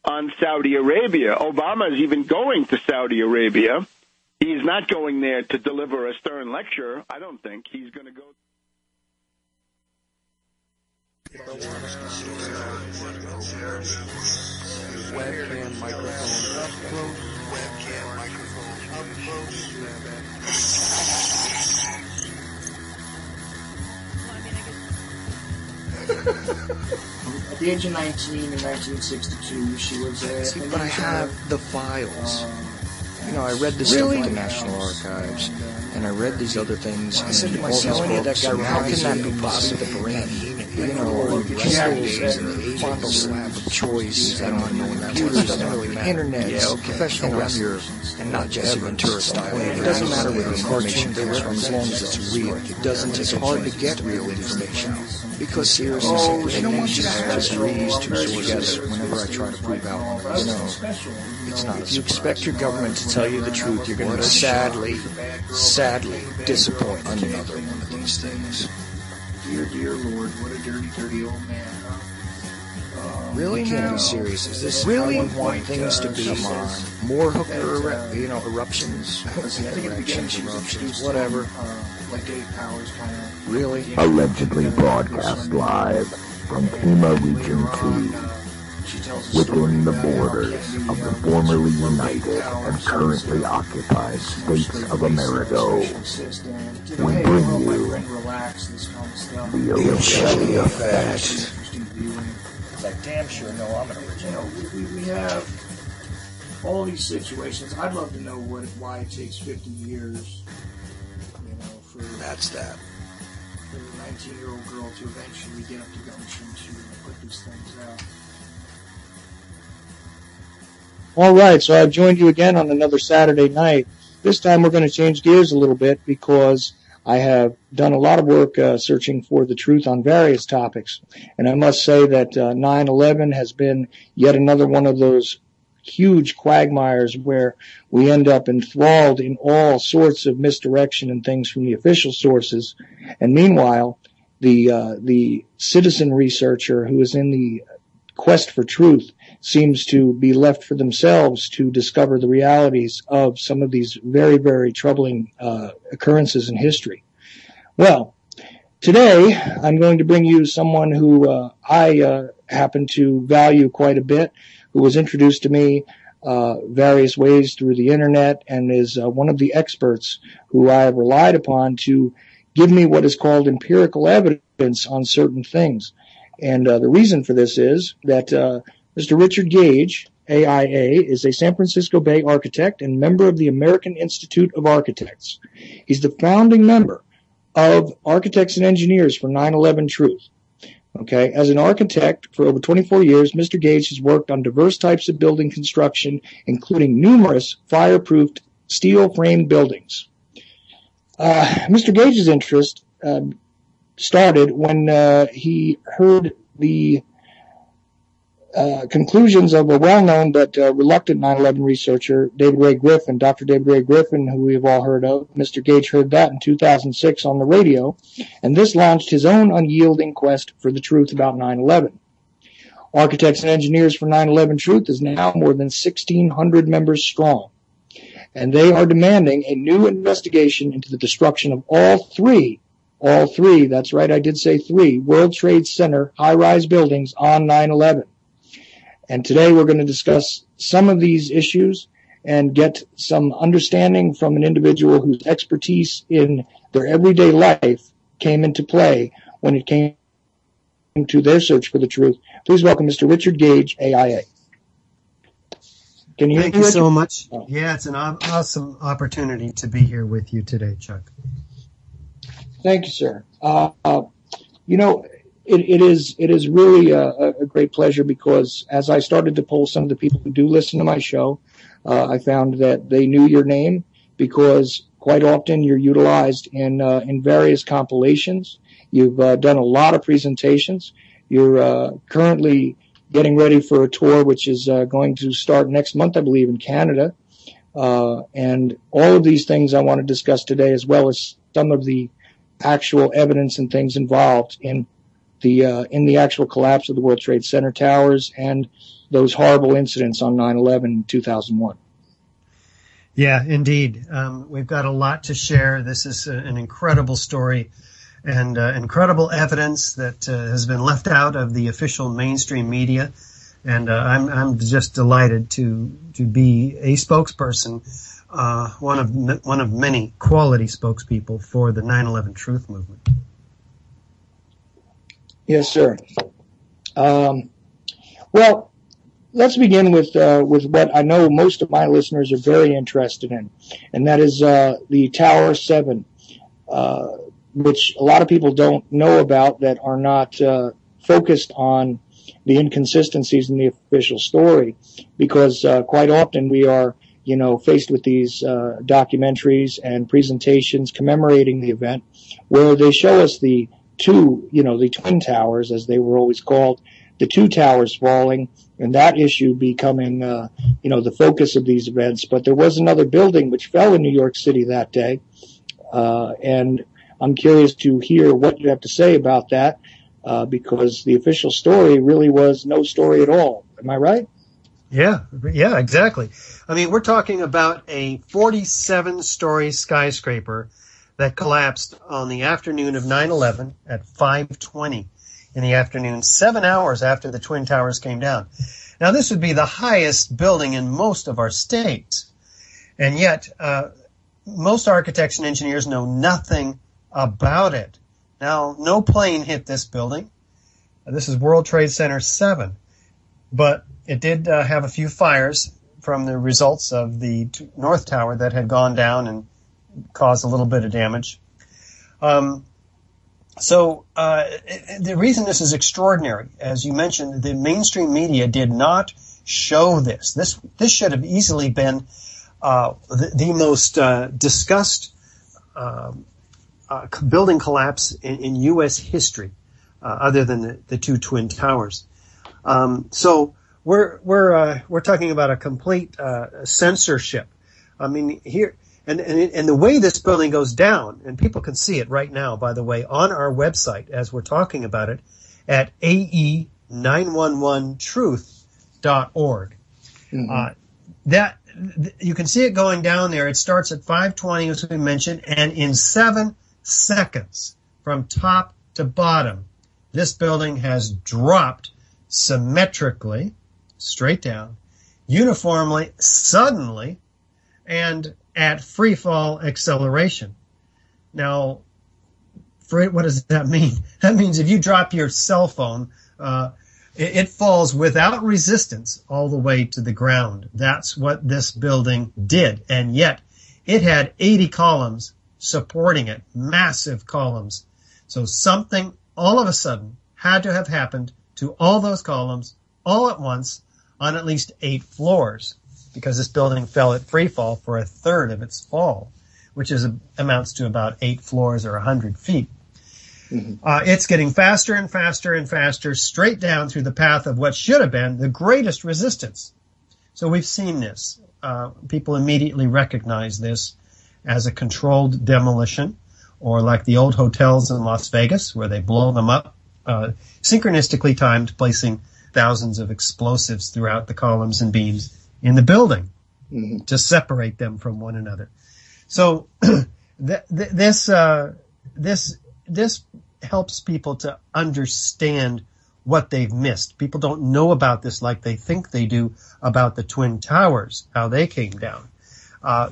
on Saudi Arabia. Obama is even going to Saudi Arabia. He's not going there to deliver a stern lecture. I don't think he's going to go. Webcam microphone up close. Webcam microphone up At the age of 19 in 1962, she was See, but I have the files. You know, I read this stuff at the National Archives, and I read these other things. I said to myself, how can that be possible? The brain, you know, crystals and fondle slab of choice, and on computers, doesn't really matter. Internet, professional wrestlers, and not Jesse Ventura style. It doesn't matter where the information comes from as long as it's real. It doesn't. It's hard to get real information because seriously, they don't want you to have just read two sources whenever I try to prove out one. You know, it's not. If you expect your government to tell you the truth, you're going to sadly disappoint another one of these things. Dear Lord, what a dirty old man, huh? Really? You can't be serious. Is this really how you want things to be? Come on. More hooker, eruptions? Eruptions, whatever. Like Dave Powers kind of... Really? Allegedly broadcast live from Pima Region 2. Within the borders of the formerly united and currently occupied states of America, we bring you the Ochelli Effect. It's like, damn sure, no, I'm an original. We have all these situations. I'd love to know why it takes 50 years, for That's that. For a 19-year-old girl to eventually get up to gumption to put these things out. All right, so I've joined you again on another Saturday night. This time we're going to change gears a little bit because I have done a lot of work searching for the truth on various topics. And I must say that 9/11 has been yet another one of those huge quagmires where we end up enthralled in all sorts of misdirection and things from the official sources. And meanwhile, the citizen researcher who is in the quest for truth seems to be left for themselves to discover the realities of some of these very, very troubling occurrences in history. Well, today I'm going to bring you someone who I happen to value quite a bit, who was introduced to me various ways through the internet and is one of the experts who I have relied upon to give me what is called empirical evidence on certain things. And the reason for this is that Mr. Richard Gage, AIA, is a San Francisco Bay architect and member of the American Institute of Architects. He's the founding member of Architects and Engineers for 9/11 Truth. Okay, as an architect for over 24 years, Mr. Gage has worked on diverse types of building construction, including numerous fireproofed steel-framed buildings. Mr. Gage's interest started when he heard the conclusions of a well-known but reluctant 9/11 researcher, David Ray Griffin, Dr. David Ray Griffin, who we've all heard of. Mr. Gage heard that in 2006 on the radio, and this launched his own unyielding quest for the truth about 9/11. Architects and Engineers for 9/11 Truth is now more than 1,600 members strong, and they are demanding a new investigation into the destruction of all three, that's right, I did say three, World Trade Center high-rise buildings on 9/11. And today we're going to discuss some of these issues and get some understanding from an individual whose expertise in their everyday life came into play when it came to their search for the truth. Please welcome Mr. Richard Gage, AIA. Can you Thank you so much. Yeah, it's an awesome opportunity to be here with you today, Chuck. Thank you, sir. It is really a great pleasure because as I started to poll some of the people who do listen to my show, I found that they knew your name because quite often you're utilized in various compilations. You've done a lot of presentations. You're currently getting ready for a tour which is going to start next month, I believe, in Canada. And all of these things I want to discuss today, as well as some of the actual evidence and things involved in in the actual collapse of the World Trade Center towers and those horrible incidents on 9/11 in 2001. Yeah, indeed. We've got a lot to share. This is an incredible story and incredible evidence that has been left out of the official mainstream media. And I'm just delighted to be a spokesperson, one of many quality spokespeople for the 9/11 Truth Movement. Yes, sir. Well, let's begin with what I know most of my listeners are very interested in, and that is the Tower 7, which a lot of people don't know about that are not focused on the inconsistencies in the official story, because quite often we are, faced with these documentaries and presentations commemorating the event where they show us the the Twin Towers, as they were always called, the two towers falling, and that issue becoming, the focus of these events. But there was another building which fell in New York City that day, and I'm curious to hear what you have to say about that, because the official story really was no story at all. Am I right? Yeah, exactly. I mean, we're talking about a 47-story skyscraper that collapsed on the afternoon of 9/11 at 5:20 in the afternoon, 7 hours after the Twin Towers came down. Now, this would be the highest building in most of our states, and yet most architects and engineers know nothing about it. Now, no plane hit this building. This is World Trade Center 7, but it did have a few fires from the results of the North Tower that had gone down and caused a little bit of damage. So the reason this is extraordinary, as you mentioned, the mainstream media did not show this. This should have easily been the most discussed building collapse in U.S. history, other than the two Twin Towers. So we're talking about a complete censorship. I mean, here. And the way this building goes down, and people can see it right now, by the way, on our website as we're talking about it at ae911truth.org. Mm-hmm. You can see it going down there. It starts at 5:20, as we mentioned, and in 7 seconds from top to bottom, this building has dropped symmetrically, straight down, uniformly, suddenly, and at free fall acceleration. Now, what does that mean? That means if you drop your cell phone, it falls without resistance all the way to the ground. That's what this building did. And yet it had 80 columns supporting it, massive columns. So something all of a sudden had to have happened to all those columns all at once on at least 8 floors, because this building fell at free fall for a third of its fall, which amounts to about 8 floors or 100 feet. Mm-hmm. It's getting faster and faster and faster, straight down through the path of what should have been the greatest resistance. So we've seen this. People immediately recognize this as a controlled demolition, or like the old hotels in Las Vegas, where they blow them up, synchronistically timed, placing thousands of explosives throughout the columns and beams in the building, mm-hmm, to separate them from one another. So this helps people to understand what they've missed. People don't know about this like they think they do about the Twin Towers, how they came down.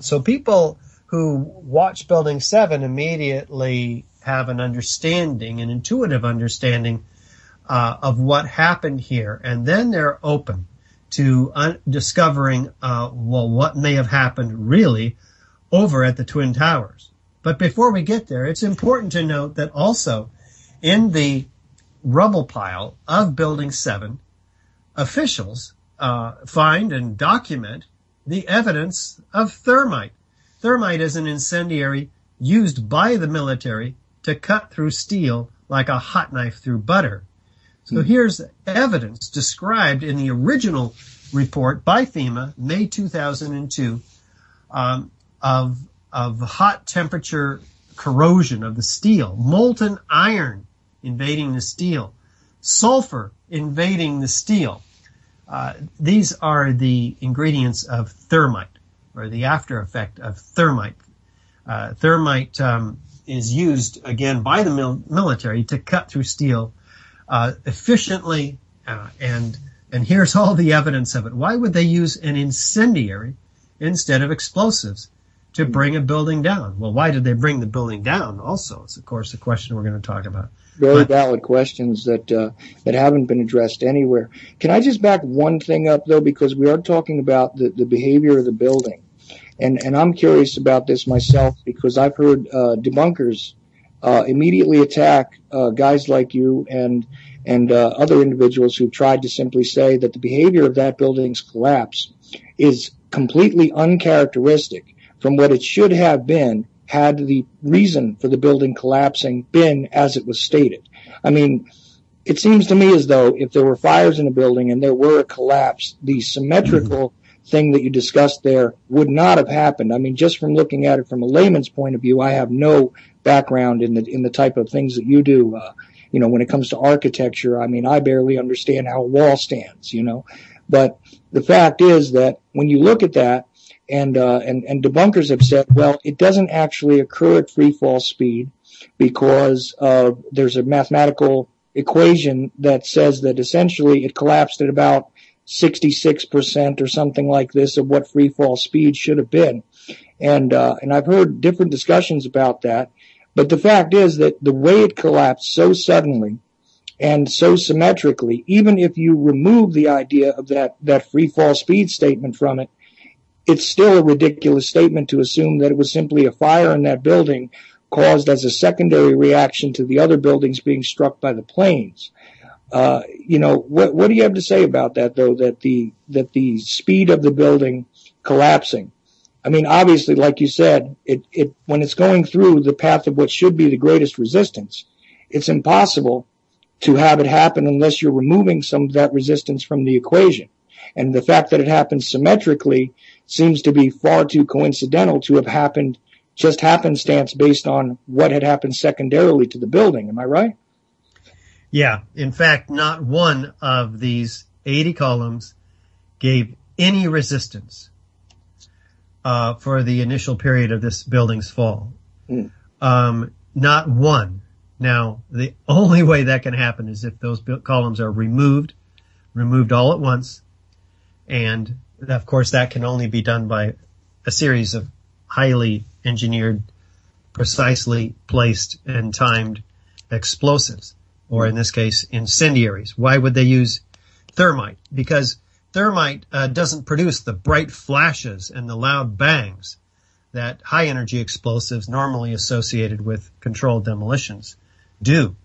So people who watch Building 7 immediately have an understanding, an intuitive understanding of what happened here, and then they're open to discovering, what may have happened really over at the Twin Towers. But before we get there, it's important to note that also in the rubble pile of Building 7, officials find and document the evidence of thermite. Thermite is an incendiary used by the military to cut through steel like a hot knife through butter. So here's evidence described in the original report by FEMA, May 2002, of hot temperature corrosion of the steel, molten iron invading the steel, sulfur invading the steel. These are the ingredients of thermite, or the after effect of thermite. Thermite is used, again, by the military to cut through steel efficiently, and here's all the evidence of it. Why would they use an incendiary instead of explosives to bring a building down? Well, why did they bring the building down also? It's, of course, the question we're going to talk about. Very valid questions that haven't been addressed anywhere. Can I just back one thing up, though, because we are talking about the behavior of the building. And I'm curious about this myself because I've heard debunkers immediately attack guys like you and other individuals who tried to simply say that the behavior of that building's collapse is completely uncharacteristic from what it should have been had the reason for the building collapsing been as it was stated. I mean, it seems to me as though if there were fires in a building and there were a collapse, the symmetrical thing that you discussed there would not have happened. I mean, just from looking at it from a layman's point of view, I have no background in the type of things that you do. When it comes to architecture, I mean, I barely understand how a wall stands, But the fact is that when you look at that, and debunkers have said, well, it doesn't actually occur at free fall speed because there's a mathematical equation that says that essentially it collapsed at about 66% or something like this of what free fall speed should have been. And I've heard different discussions about that. But the fact is that the way it collapsed so suddenly and so symmetrically, even if you remove the idea of that free fall speed statement from it, it's still a ridiculous statement to assume that it was simply a fire in that building caused as a secondary reaction to the other buildings being struck by the planes. What do you have to say about that, though, that the speed of the building collapsing? I mean, obviously, like you said, it when it's going through the path of what should be the greatest resistance, it's impossible to have it happen unless you're removing some of that resistance from the equation. And the fact that it happens symmetrically seems to be far too coincidental to have happened just happenstance based on what had happened secondarily to the building. Am I right? Yeah. In fact, not one of these 80 columns gave any resistance for the initial period of this building's fall. Not one. Now, the only way that can happen is if those columns are removed all at once. And, of course, that can only be done by a series of highly engineered, precisely placed and timed explosives, or in this case, incendiaries. Why would they use thermite? Because thermite doesn't produce the bright flashes and the loud bangs that high-energy explosives normally associated with controlled demolitions do.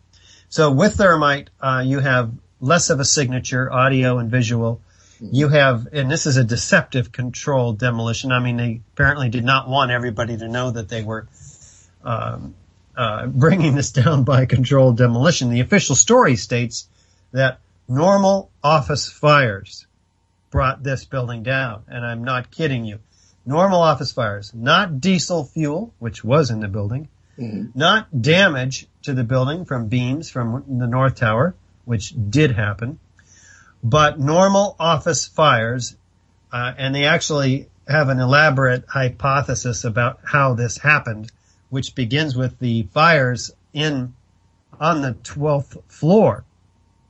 So with thermite, you have less of a signature, audio and visual. You have, and this is a deceptive controlled demolition. I mean, they apparently did not want everybody to know that they were bringing this down by controlled demolition. The official story states that normal office fires brought this building down, and I'm not kidding you. Normal office fires, not diesel fuel, which was in the building, not damage to the building from beams from the North Tower, which did happen, but normal office fires, and they actually have an elaborate hypothesis about how this happened, which begins with the fires on the 12th floor,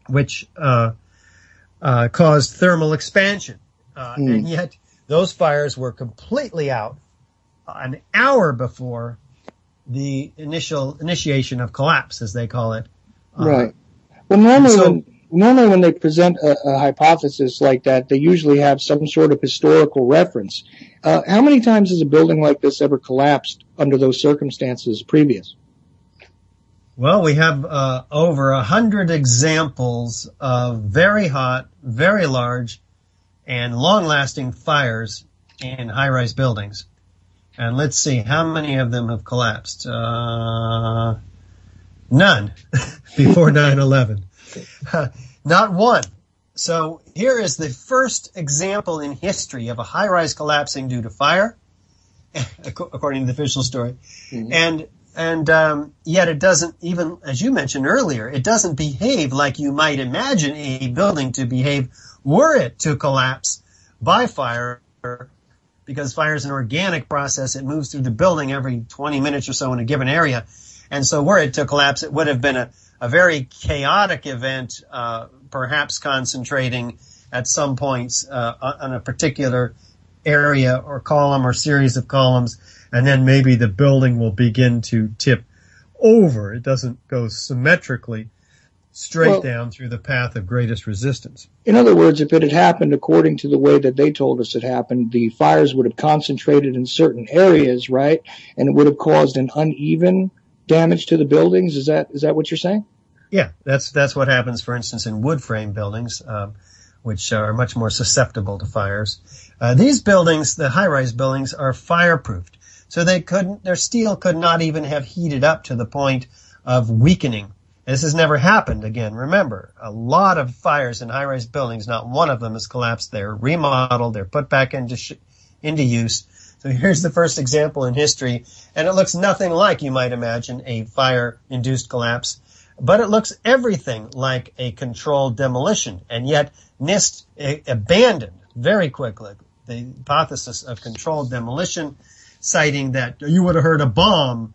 which caused thermal expansion. And yet those fires were completely out an hour before the initiation of collapse, as they call it. Right. Well, normally when they present a hypothesis like that, they usually have some sort of historical reference. How many times has a building like this ever collapsed under those circumstances previous? Well, we have over 100 examples of very hot, very large, and long-lasting fires in high-rise buildings. And let's see, how many of them have collapsed? None before 9/11. Not one. So here is the first example in history of a high-rise collapsing due to fire, according to the official story. And yet it doesn't, even as you mentioned earlier, it doesn't behave like you might imagine a building to behave were it to collapse by fire, because fire is an organic process. It moves through the building every 20 minutes or so in a given area. And so were it to collapse, it would have been a very chaotic event, perhaps concentrating at some points on a particular area or column or series of columns, and then maybe the building will begin to tip over. It doesn't go symmetrically straight down through the path of greatest resistance. In other words, if it had happened according to the way that they told us it happened, the fires would have concentrated in certain areas, right? And it would have caused an uneven damage to the buildings. Is that what you're saying? Yeah, that's what happens, for instance, in wood frame buildings, which are much more susceptible to fires. These buildings, the high-rise buildings, are fireproofed. So their steel could not even have heated up to the point of weakening. This has never happened again. Remember, a lot of fires in high-rise buildings, not one of them has collapsed. They're remodeled. They're put back into use. So here's the first example in history, and it looks nothing like you might imagine a fire-induced collapse, but it looks everything like a controlled demolition, and yet NIST abandoned very quickly the hypothesis of controlled demolition, citing that you would have heard a bomb,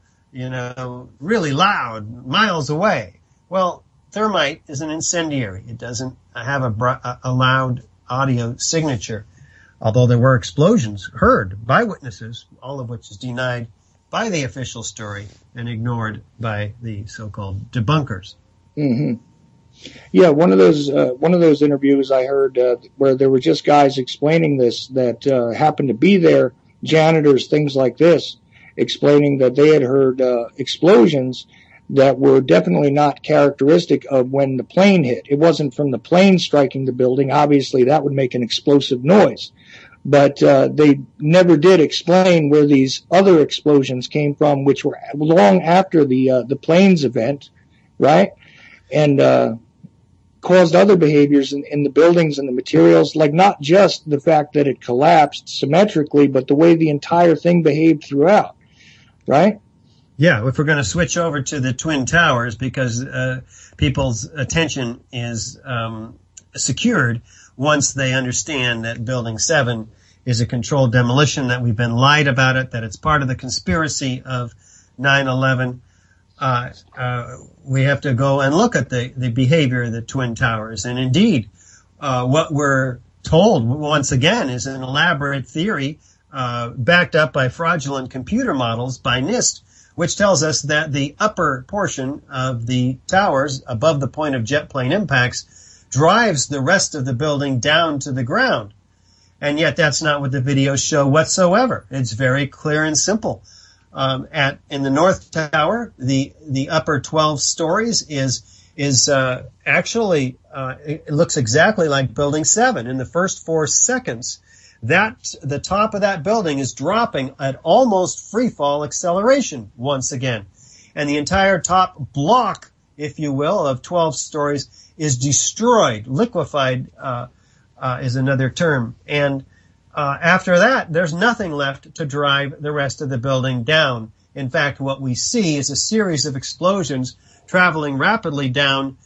really loud, miles away. Well, thermite is an incendiary. It doesn't have a loud audio signature, although there were explosions heard by witnesses, all of which is denied by the official story and ignored by the so-called debunkers. Mm-hmm. Yeah, one of those interviews I heard where there were just guys explaining this that happened to be there, janitors, things like this, explaining that they had heard explosions that were definitely not characteristic of when the plane hit. It wasn't from the plane striking the building. Obviously, that would make an explosive noise. But they never did explain where these other explosions came from, which were long after the plane's event, right? And caused other behaviors in the buildings and the materials, like not just the fact that it collapsed symmetrically, but the way the entire thing behaved throughout, right? Yeah, if we're going to switch over to the Twin Towers, because people's attention is secured once they understand that Building 7 is a controlled demolition, that we've been lied about it, that it's part of the conspiracy of 9/11. We have to go and look at the behavior of the Twin Towers. And indeed, what we're told, once again, is an elaborate theory backed up by fraudulent computer models by NIST, which tells us that the upper portion of the towers above the point of jet plane impacts drives the rest of the building down to the ground. And yet that's not what the videos show whatsoever. It's very clear and simple. In the North Tower, the upper 12 stories is actually it looks exactly like Building 7. In the first 4 seconds, the top of that building is dropping at almost free fall acceleration once again. And the entire top block, if you will, of 12 stories is destroyed. Liquefied is another term. And after that, there's nothing left to drive the rest of the building down. In fact, what we see is a series of explosions traveling rapidly down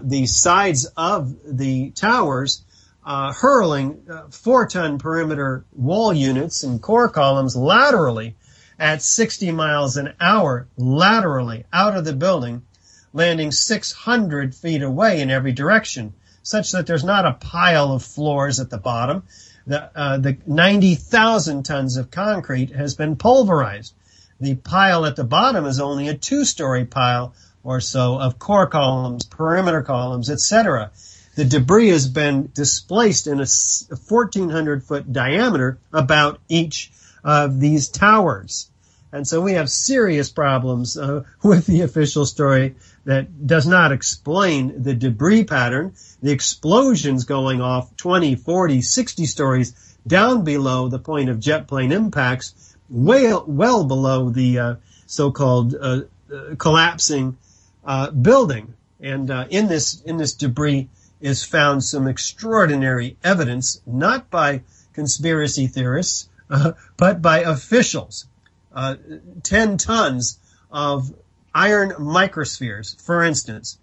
the sides of the towers, hurling 4-ton perimeter wall units and core columns laterally at 60 miles an hour, laterally out of the building, landing 600 feet away in every direction, such that there's not a pile of floors at the bottom. The 90,000 tons of concrete has been pulverized. The pile at the bottom is only a 2-story pile or so of core columns, perimeter columns, etc. The debris has been displaced in a 1,400-foot diameter about each of these towers. And so we have serious problems with the official story that does not explain the debris pattern, the explosions going off 20, 40, 60 stories down below the point of jet plane impacts, well below the so-called collapsing building. And in this debris is found some extraordinary evidence, not by conspiracy theorists, but by officials. 10 tons of iron microspheres. For instance,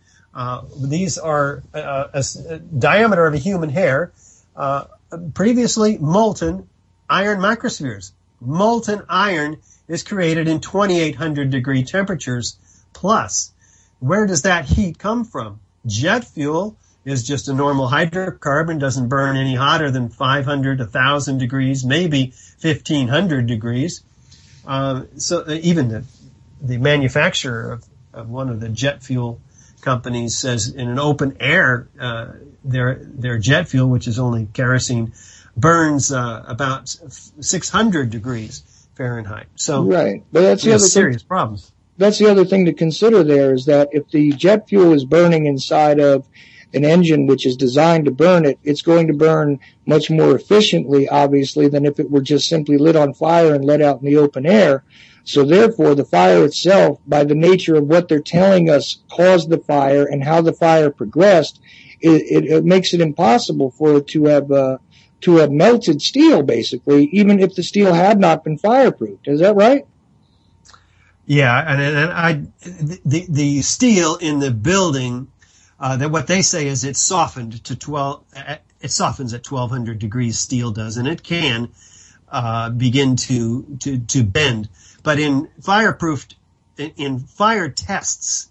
these are a diameter of a human hair, previously molten iron microspheres. Molten iron is created in 2,800 degree temperatures plus. Where does that heat come from? Jet fuel is just a normal hydrocarbon, doesn't burn any hotter than 500, 1,000 degrees, maybe 1,500 degrees. So even the manufacturer of one of the jet fuel companies says in an open air, their jet fuel, which is only kerosene, burns about 600 degrees Fahrenheit. So right, but that's the other serious problems. That's the other thing to consider there is that if the jet fuel is burning inside of an engine which is designed to burn it, it's going to burn much more efficiently, obviously, than if it were just simply lit on fire and let out in the open air. So therefore, the fire itself, by the nature of what they're telling us caused the fire and how the fire progressed, it makes it impossible for it to have melted steel, basically, even if the steel had not been fireproofed. Is that right? Yeah, and the steel in the building, that what they say is it's softened to it softens at 1,200 degrees. Steel does, and it can begin to bend. But in fire tests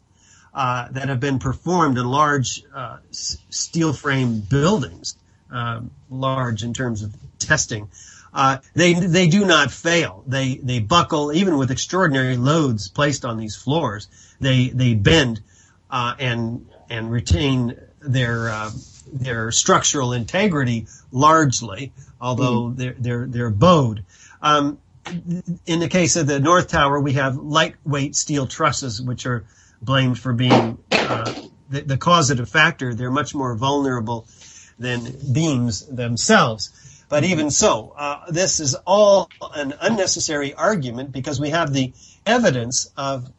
that have been performed in large steel frame buildings, large in terms of testing, they do not fail. They buckle even with extraordinary loads placed on these floors. They bend and retain their structural integrity largely, although they're bowed. In the case of the North Tower, we have lightweight steel trusses, which are blamed for being the causative factor. They're much more vulnerable than beams themselves. But even so, this is all an unnecessary argument because we have the evidence of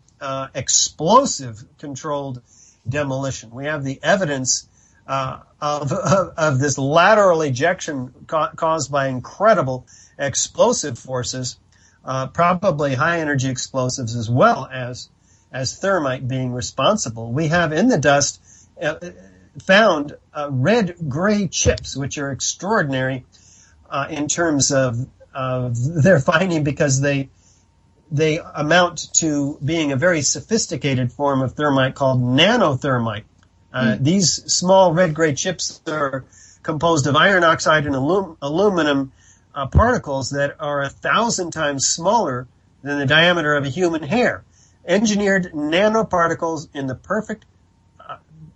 explosive controlled demolition. We have the evidence of this lateral ejection caused by incredible explosive forces, probably high energy explosives as well as thermite being responsible. We have in the dust found red-gray chips, which are extraordinary in terms of their finding because they amount to being a very sophisticated form of thermite called nanothermite. These small red-gray chips are composed of iron oxide and aluminum particles that are 1,000 times smaller than the diameter of a human hair. Engineered nanoparticles in the perfect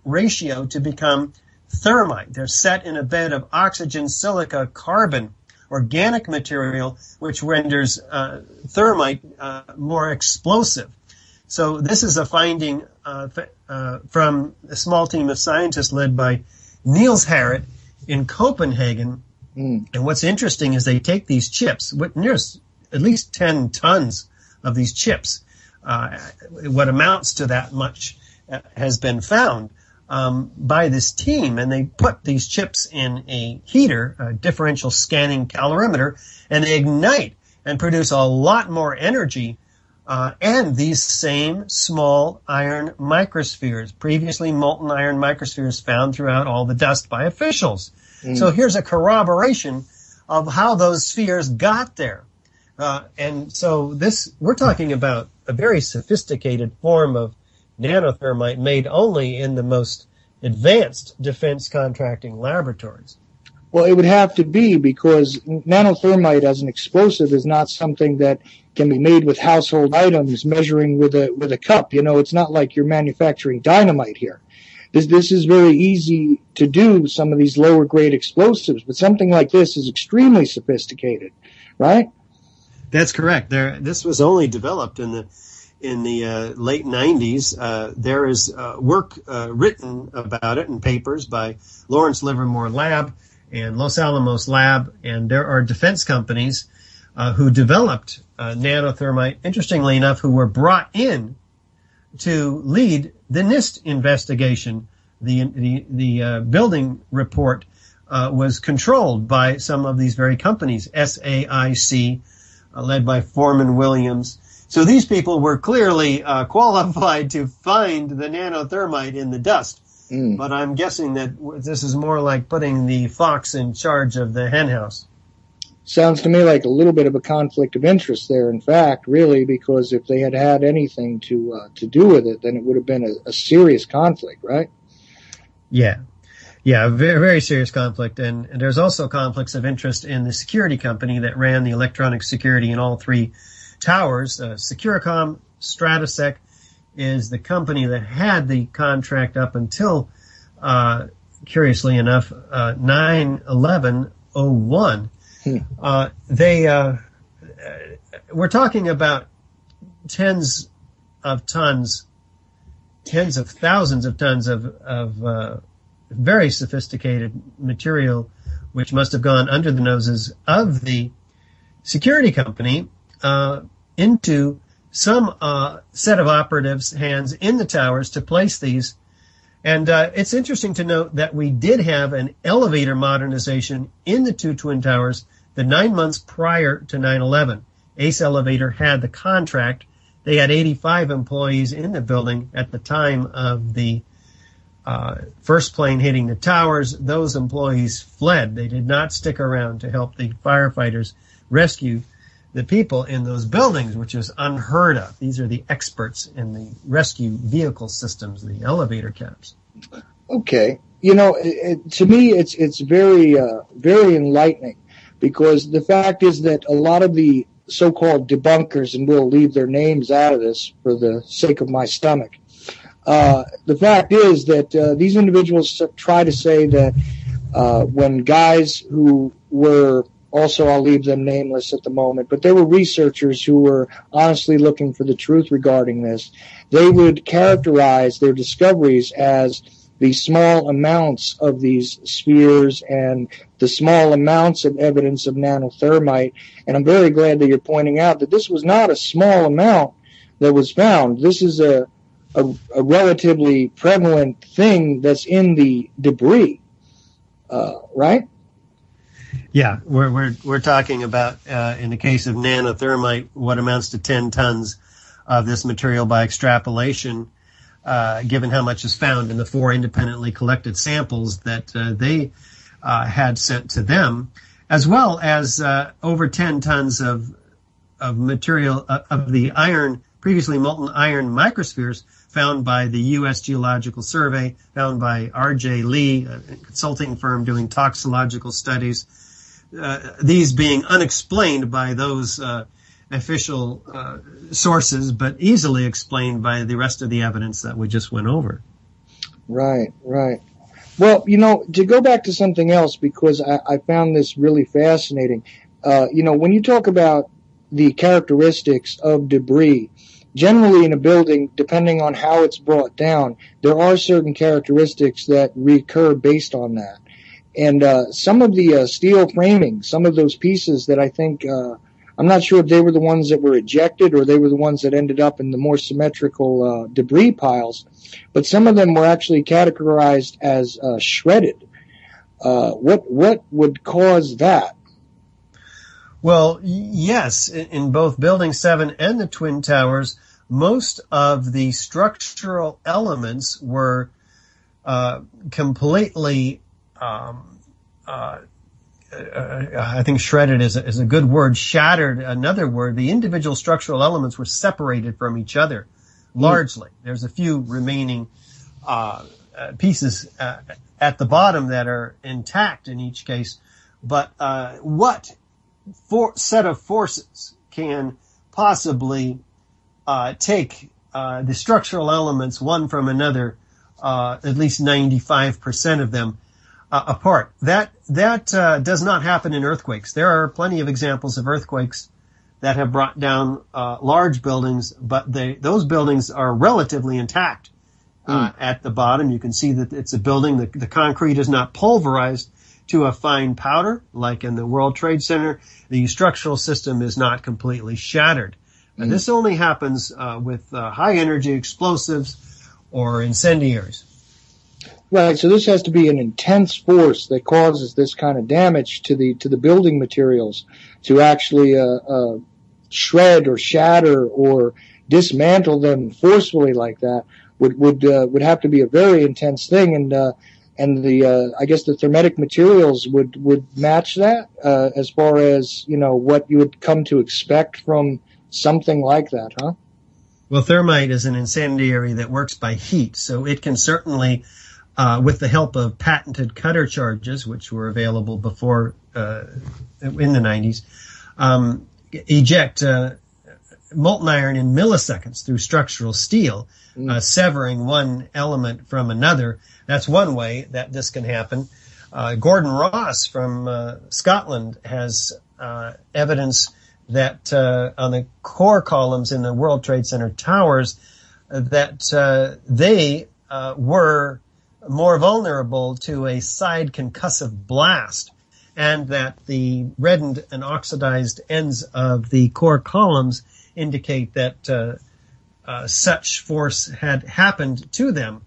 ratio to become thermite. They're set in a bed of oxygen, silica, carbon, organic material, which renders thermite more explosive. So this is a finding from a small team of scientists led by Niels Harrit in Copenhagen. And what's interesting is they take these chips, there's at least 10 tons of these chips. What amounts to that much has been found by this team, and they put these chips in a heater, a differential scanning calorimeter, and they ignite and produce a lot more energy and these same small iron microspheres, previously molten iron microspheres found throughout all the dust by officials. So here's a corroboration of how those spheres got there. And so we're talking about a very sophisticated form of nanothermite made only in the most advanced defense contracting laboratories. Well, it would have to be because nanothermite as an explosive is not something that can be made with household items measuring with a cup. It's not like you're manufacturing dynamite here. This is very easy to do, some of these lower grade explosives, but something like this is extremely sophisticated, right? That's correct. This was only developed in the late 90s. There is work written about it in papers by Lawrence Livermore Lab and Los Alamos Lab, and there are defense companies who developed nanothermite, interestingly enough, who were brought in to lead the NIST investigation. The building report was controlled by some of these very companies, SAIC, led by Foreman Williams, So these people were clearly qualified to find the nanothermite in the dust. But I'm guessing that this is more like putting the fox in charge of the henhouse. Sounds to me like a little bit of a conflict of interest there, in fact, really, because if they had had anything to do with it, then it would have been a serious conflict, right? Yeah. Yeah, very, very serious conflict. And there's also conflicts of interest in the security company that ran the electronic security in all three towers. Securicom Stratosec is the company that had the contract up until, curiously enough, 9/11/01. We're talking about tens of thousands of tons of very sophisticated material, which must have gone under the noses of the security company into some set of operatives' hands in the towers to place these. And it's interesting to note that we did have an elevator modernization in the two Twin Towers the 9 months prior to 9/11. Ace Elevator had the contract. They had 85 employees in the building at the time of the first plane hitting the towers. Those employees fled. They did not stick around to help the firefighters rescue the people in those buildings, which is unheard of. These are the experts in the rescue vehicle systems, the elevator cabs. Okay. You know, to me, it's very, very enlightening, because the fact is that a lot of the so-called debunkers, and we'll leave their names out of this for the sake of my stomach, the fact is that these individuals try to say that when guys who were, also I'll leave them nameless at the moment, but they were researchers who were honestly looking for the truth regarding this, they would characterize their discoveries as the small amounts of these spheres and the small amounts of evidence of nanothermite. And I'm very glad that you're pointing out that this was not a small amount that was found. This is a relatively prevalent thing that's in the debris, right? Yeah, we're talking about in the case of nanothermite, what amounts to 10 tons of this material by extrapolation, given how much is found in the 4 independently collected samples that they had sent to them, as well as over 10 tons of material of the previously molten iron microspheres found by the U.S. Geological Survey, found by R.J. Lee, a consulting firm doing toxicological studies, these being unexplained by those official sources, but easily explained by the rest of the evidence that we just went over. Right. Well, you know, to go back to something else, because I found this really fascinating, you know, when you talk about the characteristics of debris, generally in a building, depending on how it's brought down, there are certain characteristics that recur based on that. And some of the steel framing, some of those pieces that I think, I'm not sure if they were the ones that were ejected or they were the ones that ended up in the more symmetrical debris piles, but some of them were actually categorized as shredded. What would cause that? Well, yes, in both Building 7 and the Twin Towers, most of the structural elements were completely, I think shredded is a good word, shattered, another word. The individual structural elements were separated from each other, largely. There's a few remaining pieces at the bottom that are intact in each case, but what set of forces can possibly take the structural elements one from another, at least 95% of them, apart? That does not happen in earthquakes. There are plenty of examples of earthquakes that have brought down large buildings, but those buildings are relatively intact at the bottom. You can see that it's a building. The concrete is not pulverized to a fine powder, like in the World Trade Center. The structural system is not completely shattered. And this only happens with high-energy explosives or incendiaries. Right, so this has to be an intense force that causes this kind of damage to the building materials to actually shred or shatter or dismantle them forcefully like that would have to be a very intense thing, and the I guess the thermetic materials would match that as far as what you would come to expect from something like that, huh? Well, thermite is an incendiary that works by heat, so it can certainly, with the help of patented cutter charges, which were available before in the 90s, eject molten iron in milliseconds through structural steel, severing one element from another. That's one way that this can happen. Gordon Ross from Scotland has evidence that on the core columns in the World Trade Center towers, that they were more vulnerable to a side concussive blast, and that the reddened and oxidized ends of the core columns indicate that such force had happened to them,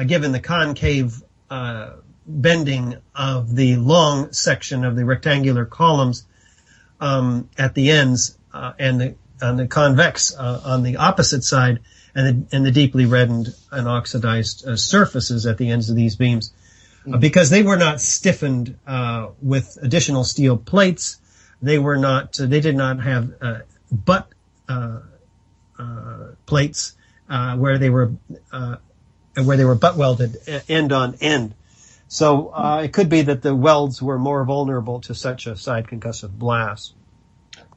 given the concave bending of the long section of the rectangular columns at the ends, and the convex on the opposite side, and the deeply reddened and oxidized surfaces at the ends of these beams, because they were not stiffened with additional steel plates. They did not have butt plates where they were butt welded end on end. So it could be that the welds were more vulnerable to such a side concussive blast.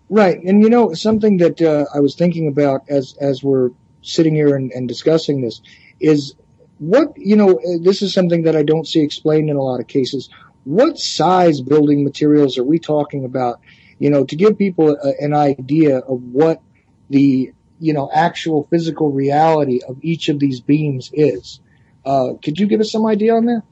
Right, and something that I was thinking about as we're sitting here and discussing this is what this is something that I don't see explained in a lot of cases. What size building materials are we talking about? To give people an idea of what the actual physical reality of each of these beams is. Could you give us some idea on that?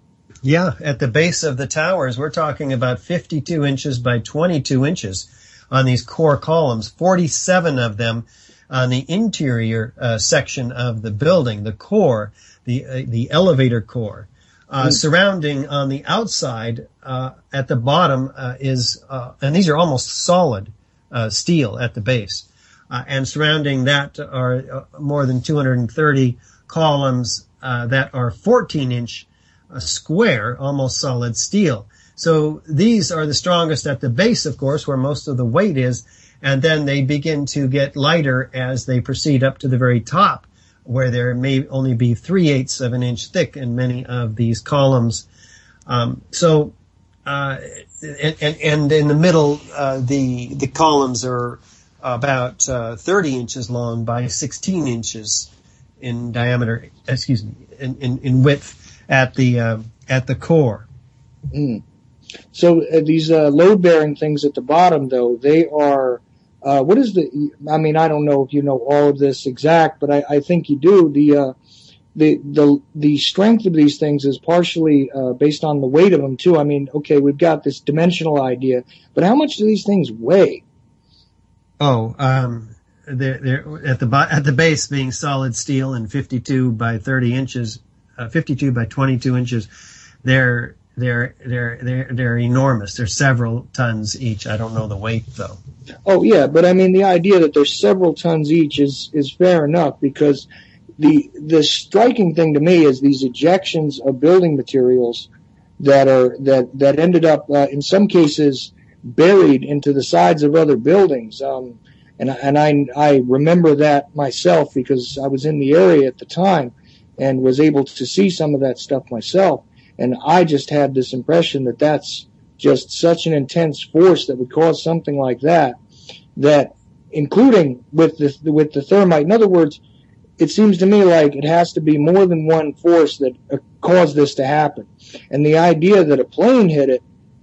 Yeah, at the base of the towers, we're talking about 52 inches by 22 inches on these core columns, 47 of them on the interior section of the building, the core, the elevator core. Surrounding on the outside, at the bottom, is, and these are almost solid steel at the base. And surrounding that are more than 230 columns that are 14-inch square, almost solid steel. So these are the strongest at the base, of course, where most of the weight is, and then they begin to get lighter as they proceed up to the very top, where there may only be 3/8 of an inch thick in many of these columns. And in the middle, the columns are about 30 inches long by 16 inches in diameter. In width at the core. So these load-bearing things at the bottom, though, they are. What is I don't know if you know all of this exact, but I think you do. The strength of these things is partially based on the weight of them too. Okay, we've got this dimensional idea, but how much do these things weigh? Oh, they're at the base being solid steel and 52 by 30 inches, 52 by 22 inches. They're enormous. They're several tons each. I don't know the weight though. Oh yeah, but the idea that they're several tons each is fair enough, because the striking thing to me is these ejections of building materials that ended up in some cases buried into the sides of other buildings. And I remember that myself because I was in the area at the time and was able to see some of that stuff myself. And I just had this impression that that's just such an intense force that would cause something like that, including with the thermite. In other words, it seems to me like it has to be more than one force that caused this to happen. And the idea that a plane hit it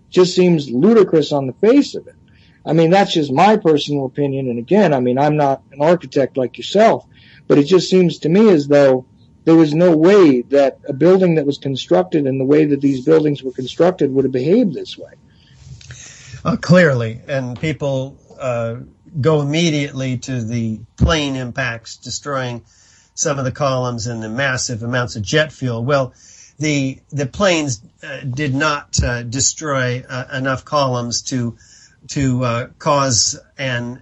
just seems ludicrous on the face of it. That's just my personal opinion. And again, I'm not an architect like yourself, but it just seems to me as though there was no way that a building that was constructed in the way that these buildings were constructed would have behaved this way. Clearly, and people go immediately to the plane impacts destroying some of the columns and the massive amounts of jet fuel. Well, the planes did not destroy enough columns to cause an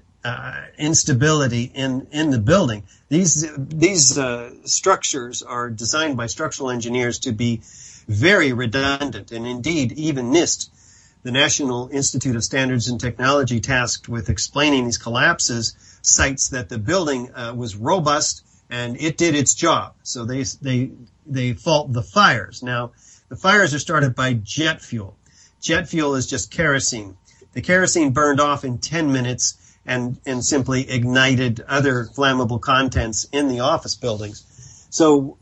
instability in the building. These structures are designed by structural engineers to be very redundant, and indeed even NIST, the National Institute of Standards and Technology, tasked with explaining these collapses, cites that the building was robust and it did its job. So they fault the fires. Now, the fires are started by jet fuel. Jet fuel is just kerosene. The kerosene burned off in 10 minutes and simply ignited other flammable contents in the office buildings. So,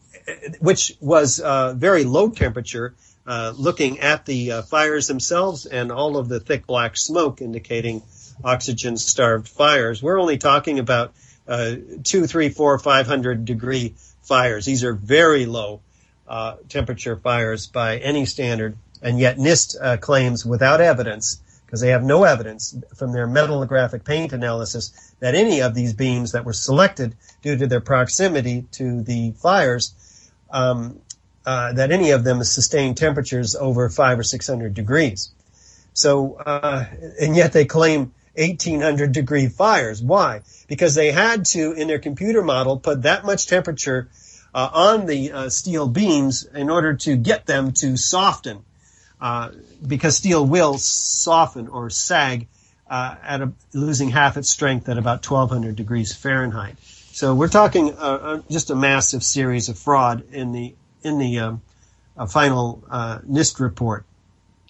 which was very low temperature, looking at the fires themselves and all of the thick black smoke indicating oxygen-starved fires. We're only talking about 200, 300, 400, 500 degree fires. These are very low temperature fires by any standard, and yet NIST claims without evidence, because they have no evidence from their metallographic paint analysis, that any of these beams that were selected due to their proximity to the fires, that any of them sustained temperatures over 500 or 600 degrees. So, and yet they claim 1800 degree fires. Why? Because they had to, in their computer model, put that much temperature on the steel beams in order to get them to soften, because steel will soften or sag losing half its strength at about 1200 degrees Fahrenheit. So we're talking just a massive series of fraud in the final NIST report.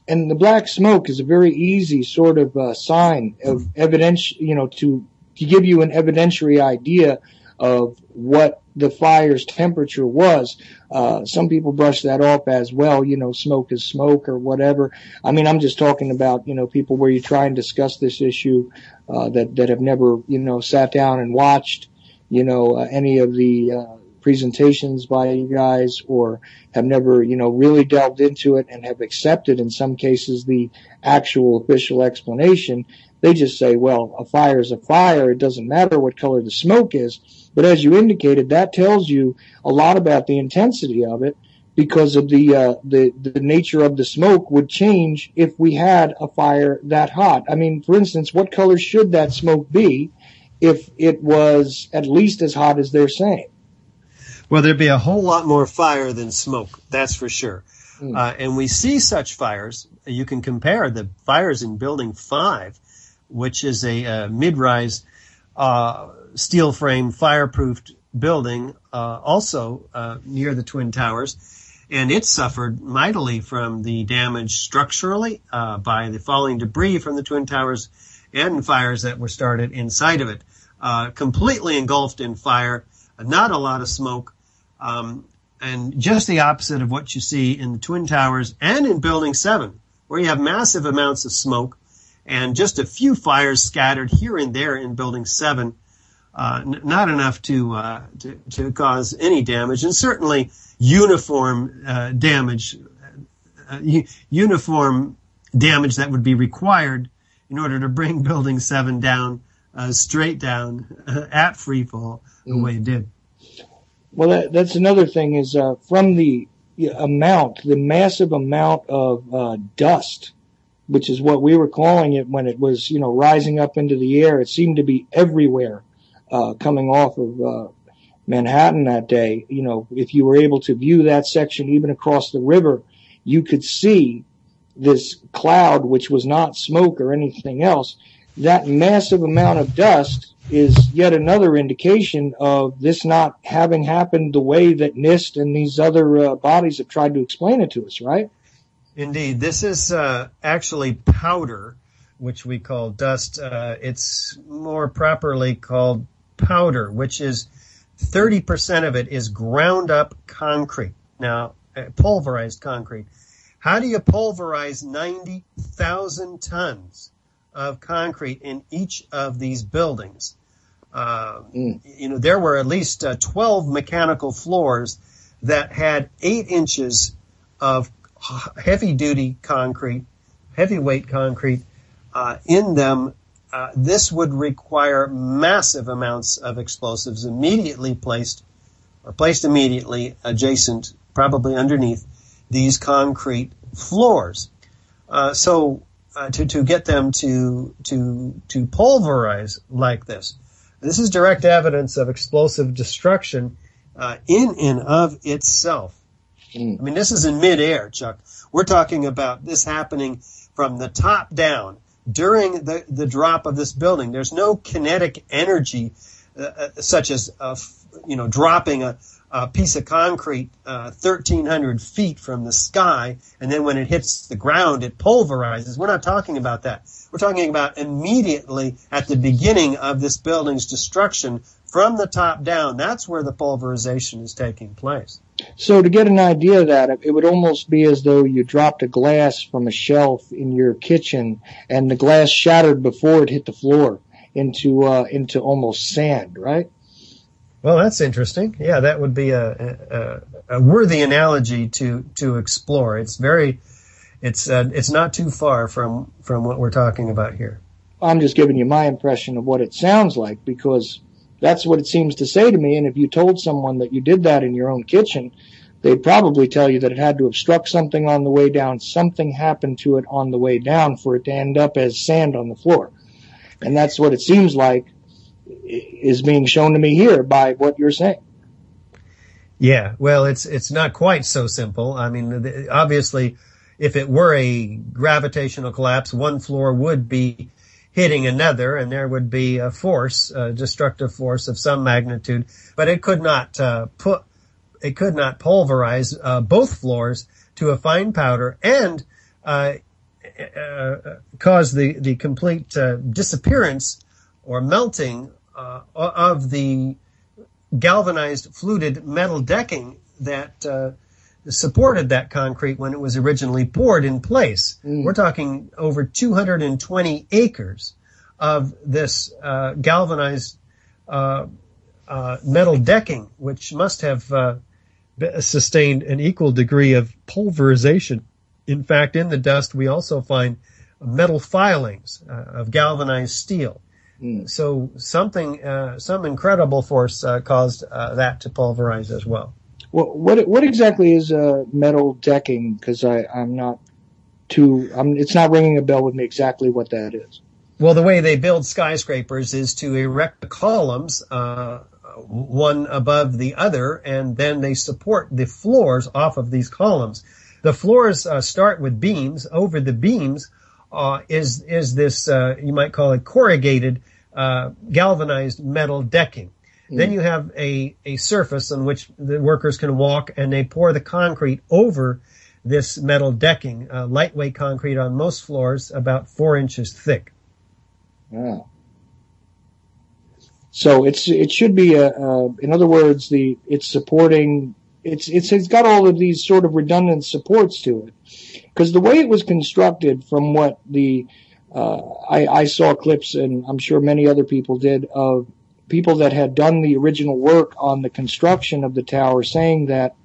And the black smoke is a very easy sort of sign of evidence, to give you an evidentiary idea of what the fire's temperature was. Some people brush that off as, well, smoke is smoke or whatever. I mean, I'm just talking about, people where you try and discuss this issue, that have never, sat down and watched, any of the, presentations by you guys, or have never, really delved into it and have accepted in some cases the actual official explanation. They just say, well, a fire is a fire. It doesn't matter what color the smoke is. But as you indicated, that tells you a lot about the intensity of it, because of the nature of the smoke would change if we had a fire that hot. I mean, for instance, what color should that smoke be if it was at least as hot as they're saying? Well, there'd be a whole lot more fire than smoke, that's for sure. And we see such fires. You can compare the fires in Building 5, which is a mid-rise steel frame fireproofed building, also near the Twin Towers. And it suffered mightily from the damage structurally by the falling debris from the Twin Towers and fires that were started inside of it. Completely engulfed in fire, not a lot of smoke, and just the opposite of what you see in the Twin Towers and in Building 7, where you have massive amounts of smoke and just a few fires scattered here and there in Building 7, not enough to cause any damage, and certainly uniform damage that would be required in order to bring Building 7 down straight down at free fall the way it did. Well, that's another thing is from the massive amount of dust, which is what we were calling it when it was, rising up into the air. It seemed to be everywhere coming off of Manhattan that day. If you were able to view that section even across the river, you could see this cloud, which was not smoke or anything else. That massive amount of dust is yet another indication of this not having happened the way that NIST and these other bodies have tried to explain it to us, right? Indeed. This is actually powder, which we call dust. It's more properly called powder, which is 30% of it is ground up concrete. Now, pulverized concrete. How do you pulverize 90,000 tons of concrete in each of these buildings? There were at least 12 mechanical floors that had 8 inches of heavy-duty concrete, heavyweight concrete in them. This would require massive amounts of explosives immediately placed immediately adjacent, probably underneath, these concrete floors. So to get them to pulverize like this. This is direct evidence of explosive destruction in and of itself. I mean, this is in midair, Chuck. We're talking about this happening from the top down during the drop of this building. There's no kinetic energy such as dropping a piece of concrete 1,300 feet from the sky, and then when it hits the ground, it pulverizes. We're not talking about that. We're talking about immediately at the beginning of this building's destruction from the top down. That's where the pulverization is taking place. So to get an idea of that, it would almost be as though you dropped a glass from a shelf in your kitchen and the glass shattered before it hit the floor into almost sand, right? Well, that's interesting. Yeah, that would be a worthy analogy to explore. It's not too far from what we're talking about here. I'm just giving you my impression of what it sounds like, because that's what it seems to say to me. And if you told someone that you did that in your own kitchen, they'd probably tell you that it had to have struck something on the way down. Something happened to it on the way down for it to end up as sand on the floor. And that's what it seems like is being shown to me here by what you're saying. Yeah, well, it's not quite so simple. I mean, obviously, if it were a gravitational collapse, one floor would be hitting another, and there would be a force, a destructive force of some magnitude, but it could not pulverize both floors to a fine powder and cause the complete disappearance or melting of the galvanized fluted metal decking that supported that concrete when it was originally poured in place. We're talking over 220 acres of this galvanized metal decking, which must have sustained an equal degree of pulverization. In fact, in the dust, we also find metal filings of galvanized steel. So some incredible force caused that to pulverize as well. Well, what exactly is metal decking? Because it's not ringing a bell with me exactly what that is. Well, the way they build skyscrapers is to erect the columns one above the other, and then they support the floors off of these columns. The floors start with beams. Over the beams is this you might call it corrugated galvanized metal decking. Then you have a surface on which the workers can walk, and they pour the concrete over this metal decking, lightweight concrete on most floors, about 4 inches thick. Wow. So it should be in other words, it's supporting. It's got all of these sort of redundant supports to it, because the way it was constructed, from what I saw clips, and I'm sure many other people did, of people that had done the original work on the construction of the tower, saying that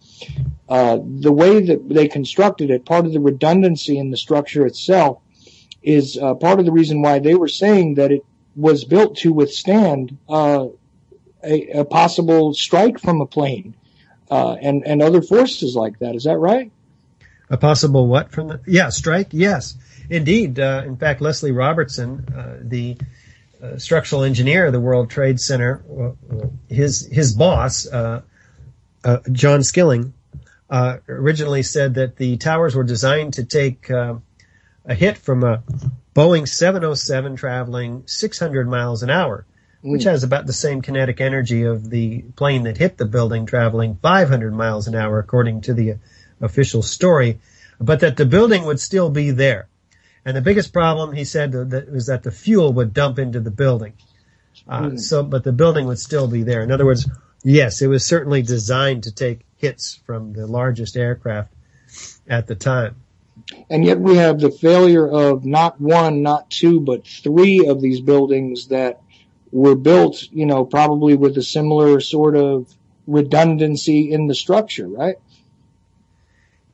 the way that they constructed it, part of the redundancy in the structure itself, is part of the reason why they were saying that it was built to withstand a possible strike from a plane and other forces like that. Is that right? A possible what from the? Yeah, strike. Yes, indeed. In fact, Leslie Robertson, the structural engineer of the World Trade Center, his boss, John Skilling, originally said that the towers were designed to take a hit from a Boeing 707 traveling 600 miles an hour, which has about the same kinetic energy of the plane that hit the building traveling 500 miles an hour, according to the official story, but that the building would still be there. And the biggest problem, he said, was that the fuel would dump into the building. But the building would still be there. In other words, yes, it was certainly designed to take hits from the largest aircraft at the time. And yet we have the failure of not one, not two, but three of these buildings that were built, probably with a similar sort of redundancy in the structure, right?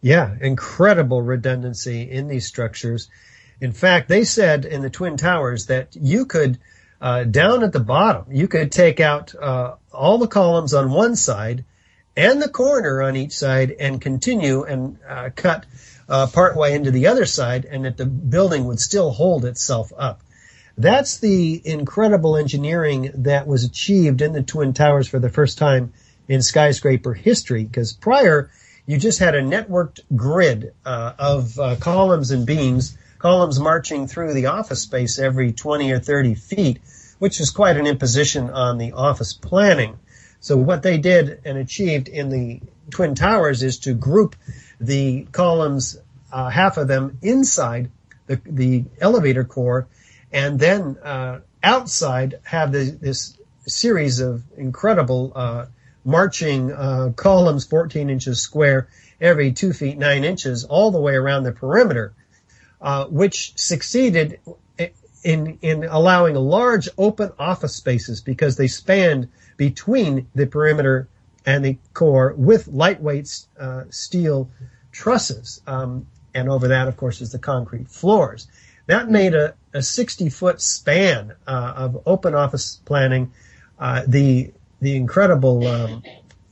Yeah, incredible redundancy in these structures. In fact, they said in the Twin Towers that you could, down at the bottom, you could take out all the columns on one side and the corner on each side and continue and cut partway into the other side, and that the building would still hold itself up. That's the incredible engineering that was achieved in the Twin Towers for the first time in skyscraper history, because prior you just had a networked grid of columns and beams, columns marching through the office space every 20 or 30 feet, which is quite an imposition on the office planning. So what they did and achieved in the Twin Towers is to group the columns, half of them inside the elevator core, and then outside have this series of incredible marching columns, 14 inches square, every 2 feet 9 inches, all the way around the perimeter, which succeeded in allowing large open office spaces because they spanned between the perimeter and the core with lightweight steel trusses. And over that, of course, is the concrete floors. That made a 60-foot span of open office planning. The incredible,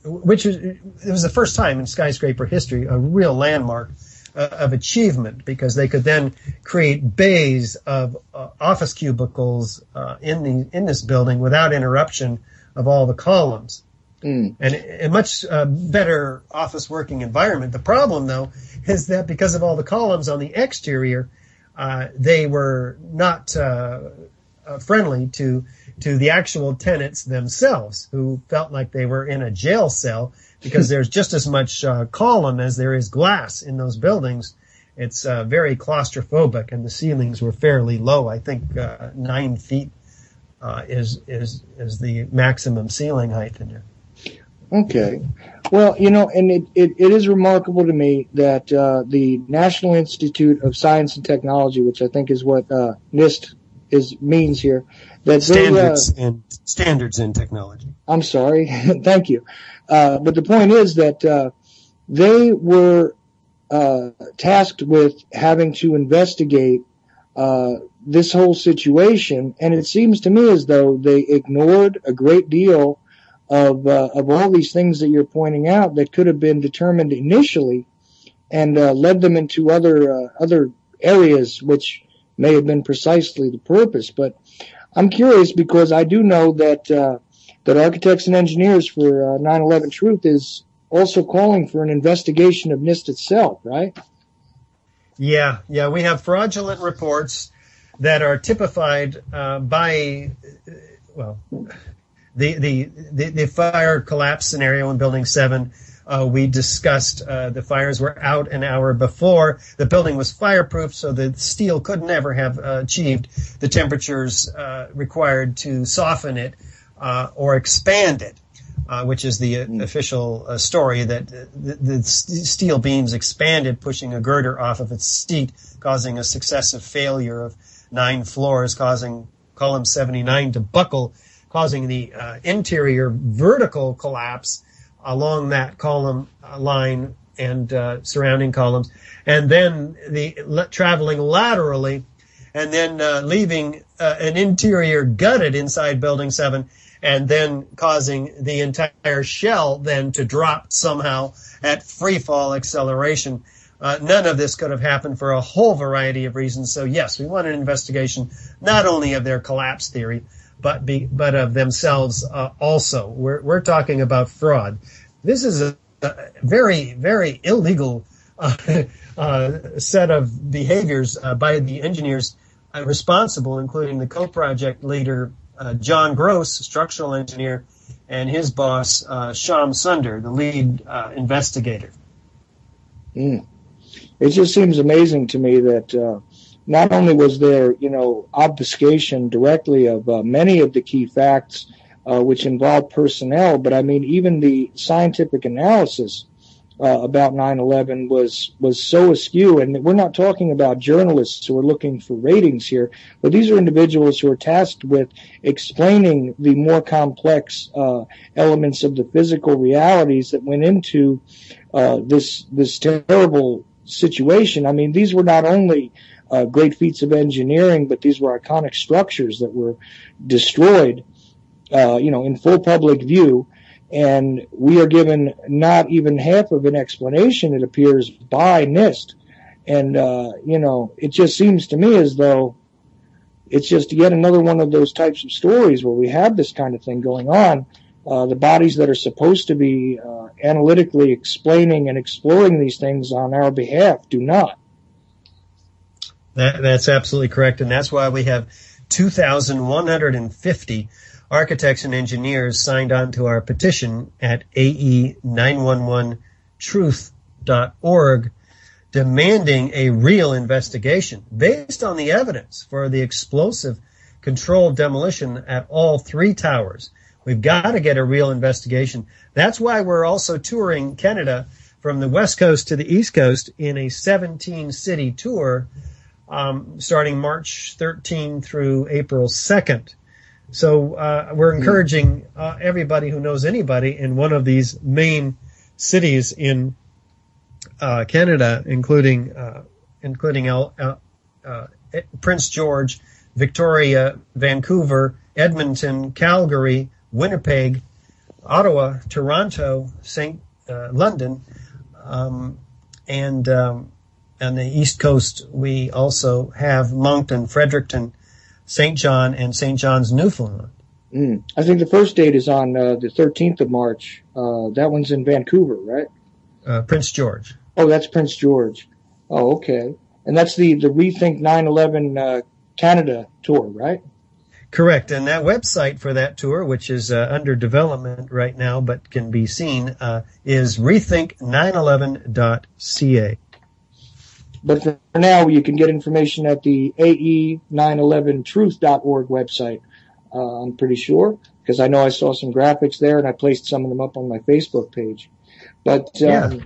which it was the first time in skyscraper history, a real landmark of achievement, because they could then create bays of office cubicles in this building without interruption of all the columns. And a much better office working environment. The problem, though, is that because of all the columns on the exterior, they were not friendly to the actual tenants themselves, who felt like they were in a jail cell, because there's just as much column as there is glass in those buildings. It's very claustrophobic, and the ceilings were fairly low. I think 9 feet is the maximum ceiling height in there. Okay. Well, and it is remarkable to me that the National Institute of Science and Technology, which I think is what NIST means here, that standards in technology. I'm sorry. Thank you. But the point is that they were tasked with having to investigate this whole situation, and it seems to me as though they ignored a great deal of all these things that you're pointing out that could have been determined initially, and led them into other areas which may have been precisely the purpose. But I'm curious, because I do know that Architects and Engineers for 9/11 Truth is also calling for an investigation of NIST itself, right? Yeah, we have fraudulent reports that are typified by, the fire collapse scenario in Building 7. We discussed the fires were out an hour before. The building was fireproof, so the steel could never have achieved the temperatures required to soften it or expand it, which is the official story, that the steel beams expanded, pushing a girder off of its seat, causing a successive failure of 9 floors, causing column 79 to buckle, causing the interior vertical collapse along that column line and surrounding columns, and then traveling laterally, and then leaving an interior gutted inside Building 7, and then causing the entire shell then to drop somehow at free fall acceleration. None of this could have happened for a whole variety of reasons. So yes, we want an investigation not only of their collapse theory, but of themselves also. We're talking about fraud. This is a very, very illegal set of behaviors by the engineers responsible, including the co-project leader, John Gross, structural engineer, and his boss, Shyam Sunder, the lead investigator. It just seems amazing to me that not only was there, obfuscation directly of many of the key facts which involved personnel, but I mean, even the scientific analysis about 9/11 was so askew. And we're not talking about journalists who are looking for ratings here, but these are individuals who are tasked with explaining the more complex elements of the physical realities that went into this terrible situation. I mean, these were not only great feats of engineering, but these were iconic structures that were destroyed, in full public view. And we are given not even half of an explanation, it appears, by NIST. And, it just seems to me as though it's just yet another one of those types of stories where we have this kind of thing going on. The bodies that are supposed to be analytically explaining and exploring these things on our behalf do not. That's absolutely correct, and that's why we have 2,150 architects and engineers signed on to our petition at ae911truth.org, demanding a real investigation based on the evidence for the explosive controlled demolition at all three towers. We've got to get a real investigation. That's why we're also touring Canada from the West Coast to the East Coast in a 17-city tour starting March 13 through April 2nd. So we're encouraging everybody who knows anybody in one of these main cities in Canada, including Prince George, Victoria, Vancouver, Edmonton, Calgary, Winnipeg, Ottawa, Toronto, London, and on the East Coast we also have Moncton, Fredericton, St. John, and St. John's, Newfoundland. I think the first date is on the 13th of March. That one's in Vancouver, right? Prince George. Oh, that's Prince George. Oh, okay. And that's the Rethink 9/11 Canada tour, right? Correct. And that website for that tour, which is under development right now but can be seen, is rethink911.ca. But for now, you can get information at the ae911truth.org website, I'm pretty sure, because I know I saw some graphics there, and I placed some of them up on my Facebook page. But I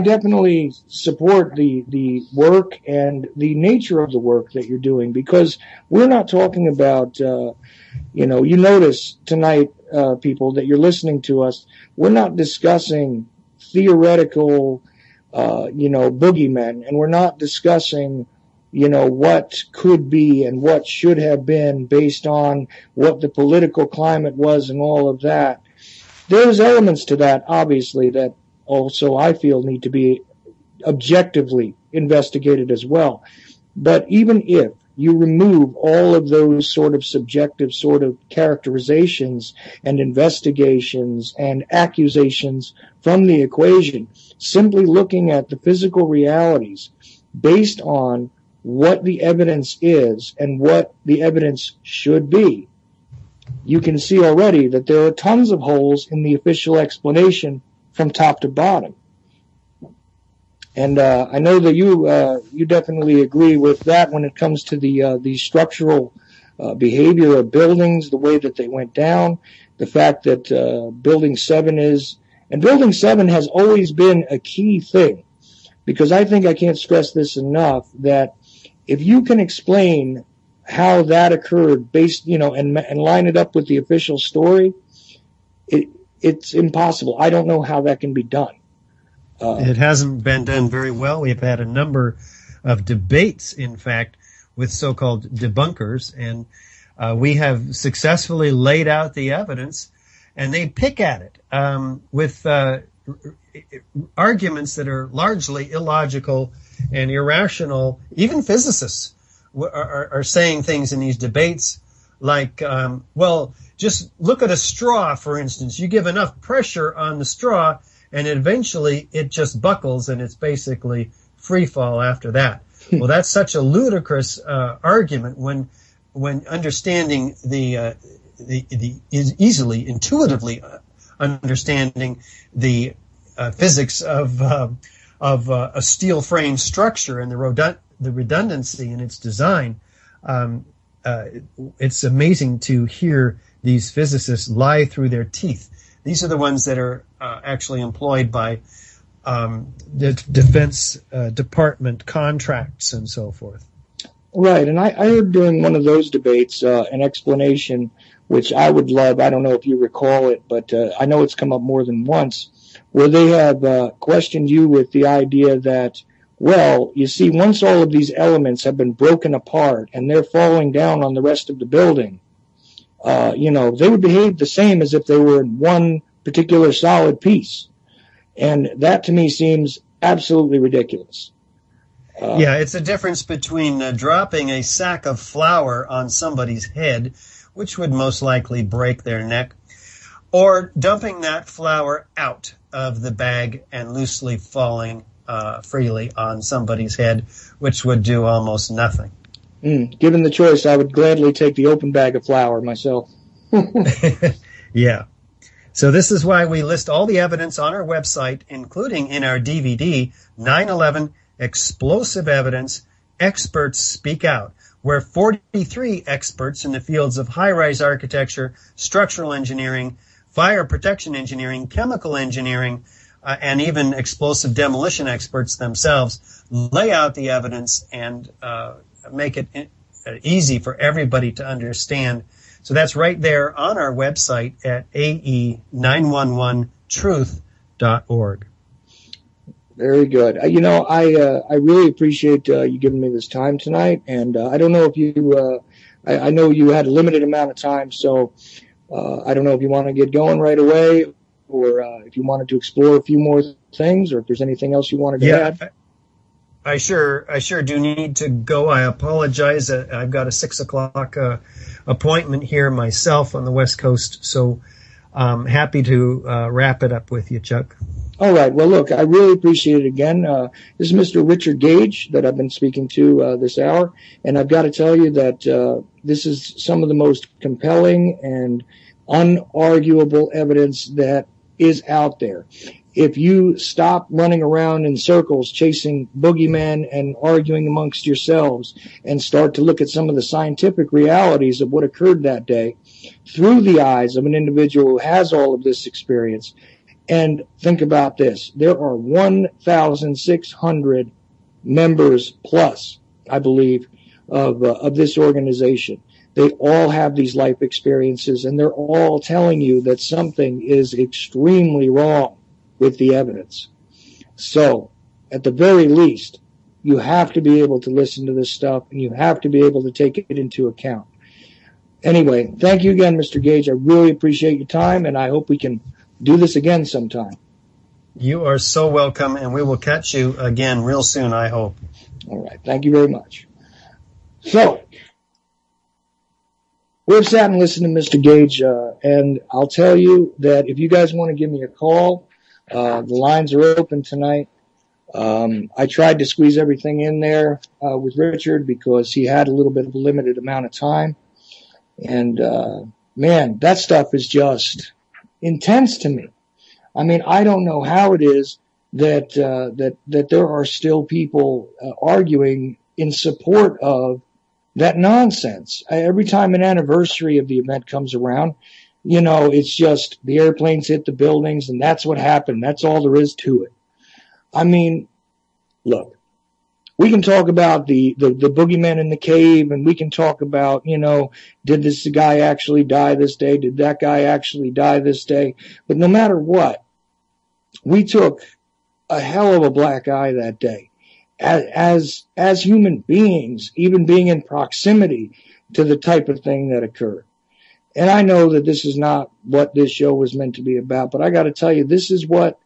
definitely support the work and the nature of the work that you're doing, because we're not talking about, you notice tonight, people, that you're listening to us, we're not discussing theoretical boogeymen, and we're not discussing, what could be and what should have been based on what the political climate was and all of that. There's elements to that, obviously, that also I feel need to be objectively investigated as well. But even if you remove all of those sort of subjective sort of characterizations and investigations and accusations from the equation, simply looking at the physical realities based on what the evidence is and what the evidence should be, you can see already that there are tons of holes in the official explanation from top to bottom. And I know that you definitely agree with that when it comes to the structural behavior of buildings, the way that they went down, the fact that Building 7 has always been a key thing, because I think I can't stress this enough, that if you can explain how that occurred based, and line it up with the official story, it's impossible. I don't know how that can be done. It hasn't been done very well. We've had a number of debates, in fact, with so-called debunkers, and we have successfully laid out the evidence, and they pick at it with arguments that are largely illogical and irrational. Even physicists are saying things in these debates like, just look at a straw, for instance. You give enough pressure on the straw, and eventually it just buckles, and it's basically free fall after that. Well, that's such a ludicrous argument when understanding the easily, intuitively understanding the physics of a steel frame structure and the redundancy in its design. It's amazing to hear these physicists lie through their teeth. These are the ones that are actually employed by the Defense Department contracts and so forth. Right, and I heard during one of those debates an explanation which I would love. I don't know if you recall it, but I know it's come up more than once, where they have questioned you with the idea that, well, you see, once all of these elements have been broken apart and they're falling down on the rest of the building, they would behave the same as if they were in one particular solid piece. And that to me seems absolutely ridiculous. Yeah, it's a difference between dropping a sack of flour on somebody's head, which would most likely break their neck, or dumping that flour out of the bag and loosely falling freely on somebody's head, which would do almost nothing. Given the choice, I would gladly take the open bag of flour myself. Yeah. So this is why we list all the evidence on our website, including in our DVD, 9/11 Explosive Evidence, Experts Speak Out, where 43 experts in the fields of high-rise architecture, structural engineering, fire protection engineering, chemical engineering, and even explosive demolition experts themselves lay out the evidence and make it easy for everybody to understand. So that's right there on our website at ae911truth.org. Very good. I really appreciate you giving me this time tonight. And I don't know if you, I know you had a limited amount of time, so I don't know if you want to get going right away or if you wanted to explore a few more things or if there's anything else you wanted to add. I sure do need to go. I apologize. I've got a 6:00 appointment here myself on the West Coast, so I'm happy to wrap it up with you, Chuck. All right. Well, look, I really appreciate it again. This is Mr. Richard Gage that I've been speaking to this hour, and I've got to tell you that this is some of the most compelling and unarguable evidence that is out there. If you stop running around in circles chasing boogeymen and arguing amongst yourselves and start to look at some of the scientific realities of what occurred that day through the eyes of an individual who has all of this experience, and think about this, there are 1,600 members plus, I believe, of this organization. They all have these life experiences, and they're all telling you that something is extremely wrong with the evidence. So, at the very least, you have to be able to listen to this stuff, and you have to be able to take it into account. Anyway, thank you again, Mr. Gage. I really appreciate your time, and I hope we can do this again sometime. You are so welcome, and we will catch you again real soon, I hope. All right. Thank you very much. So, we've sat and listened to Mr. Gage, and I'll tell you that if you guys want to give me a call, the lines are open tonight. I tried to squeeze everything in there with Richard because he had a little bit of a limited amount of time. And, man, that stuff is just intense to me. I mean, I don't know how it is that there are still people arguing in support of that nonsense. Every time an anniversary of the event comes around, it's just the airplanes hit the buildings and that's what happened. That's all there is to it. I mean, look, we can talk about the boogeyman in the cave, and we can talk about, did this guy actually die this day? Did that guy actually die this day? But no matter what, we took a hell of a black eye that day. As human beings, even being in proximity to the type of thing that occurred. And I know that this is not what this show was meant to be about, but I got to tell you, this is what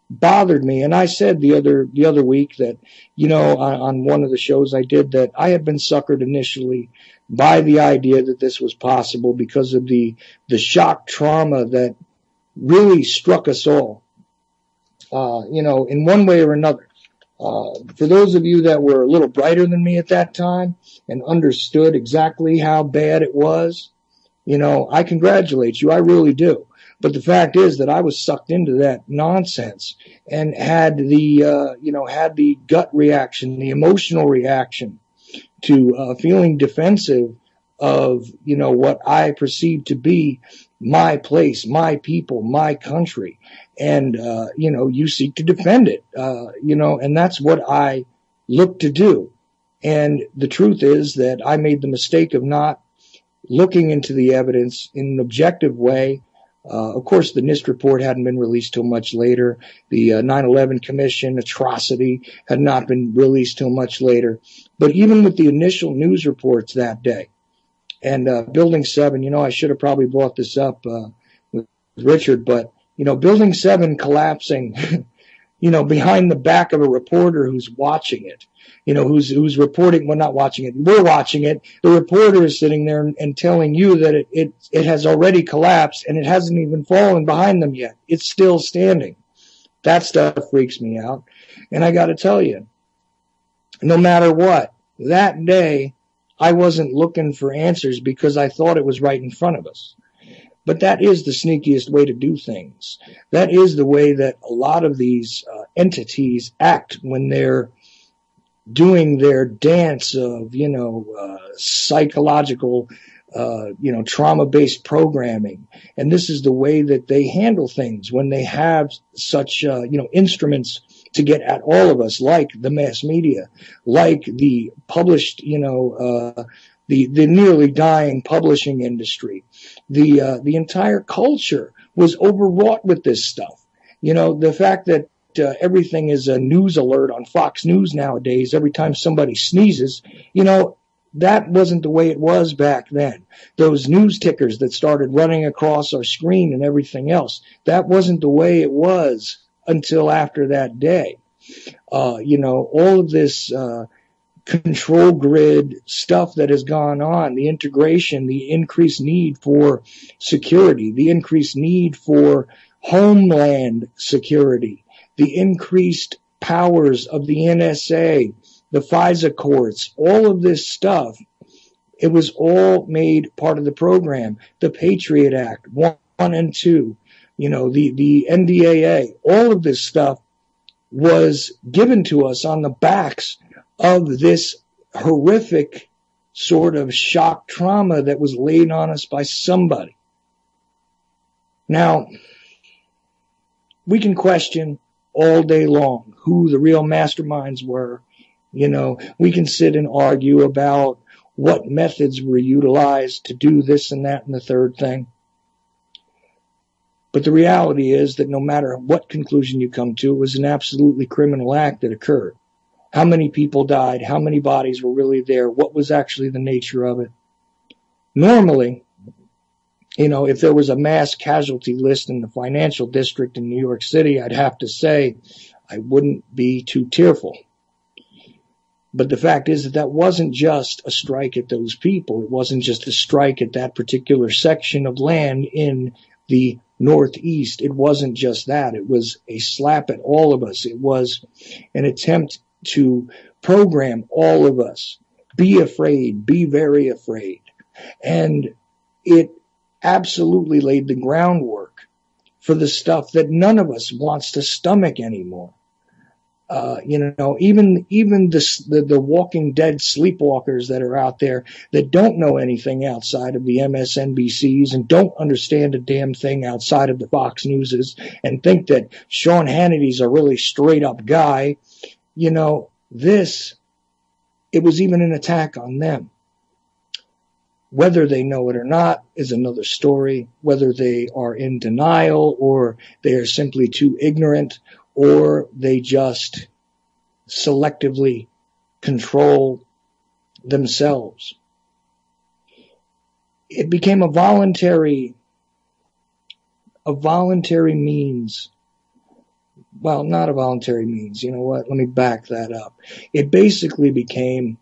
bothered me. And I said the other week that, on one of the shows I did, that I had been suckered initially by the idea that this was possible because of the shock trauma that really struck us all, in one way or another. For those of you that were a little brighter than me at that time and understood exactly how bad it was, I congratulate you. I really do. But the fact is that I was sucked into that nonsense and had the gut reaction, the emotional reaction to feeling defensive of, what I perceived to be my place, my people, my country. And, you seek to defend it, and that's what I look to do. And the truth is that I made the mistake of not looking into the evidence in an objective way. Of course, the NIST report hadn't been released till much later. The 9/11 Commission atrocity had not been released till much later. But even with the initial news reports that day, And Building 7, I should have probably brought this up with Richard, but, Building 7 collapsing, behind the back of a reporter who's watching it, who's reporting, well, not watching it, we're watching it. The reporter is sitting there and telling you that it has already collapsed and it hasn't even fallen behind them yet. It's still standing. That stuff freaks me out. And I got to tell you, no matter what, that day, I wasn't looking for answers because I thought it was right in front of us. But that is the sneakiest way to do things. That is the way that a lot of these entities act when they're doing their dance of, psychological, trauma-based programming. And this is the way that they handle things when they have such, instruments to get at all of us, like the mass media, like the published, the nearly dying publishing industry. The entire culture was overwrought with this stuff. The fact that everything is a news alert on Fox News nowadays, every time somebody sneezes, that wasn't the way it was back then. Those news tickers that started running across our screen and everything else, that wasn't the way it was until after that day. All of this control grid stuff that has gone on, the integration, the increased need for security, the increased need for homeland security, the increased powers of the NSA, the FISA courts, all of this stuff, it was all made part of the program. The Patriot Act, 1 and 2, the NDAA, all of this stuff was given to us on the backs of this horrific sort of shock trauma that was laid on us by somebody. Now, we can question all day long who the real masterminds were. We can sit and argue about what methods were utilized to do this and that and the third thing. But the reality is that no matter what conclusion you come to, it was an absolutely criminal act that occurred. How many people died? How many bodies were really there? What was actually the nature of it? Normally, if there was a mass casualty list in the financial district in New York City, I'd have to say I wouldn't be too tearful. But the fact is that wasn't just a strike at those people. It wasn't just a strike at that particular section of land in the Northeast. It wasn't just that. It was a slap at all of us. It was an attempt to program all of us. Be afraid. Be very afraid. And it absolutely laid the groundwork for the stuff that none of us wants to stomach anymore. Even the Walking Dead sleepwalkers that are out there that don't know anything outside of the MSNBCs and don't understand a damn thing outside of the Fox Newses and think that Sean Hannity's a really straight up guy. It was even an attack on them. Whether they know it or not is another story. Whether they are in denial or they are simply too ignorant or they just selectively control themselves. It became a voluntary means. Well, not a voluntary means. You know what? Let me back that up. It basically became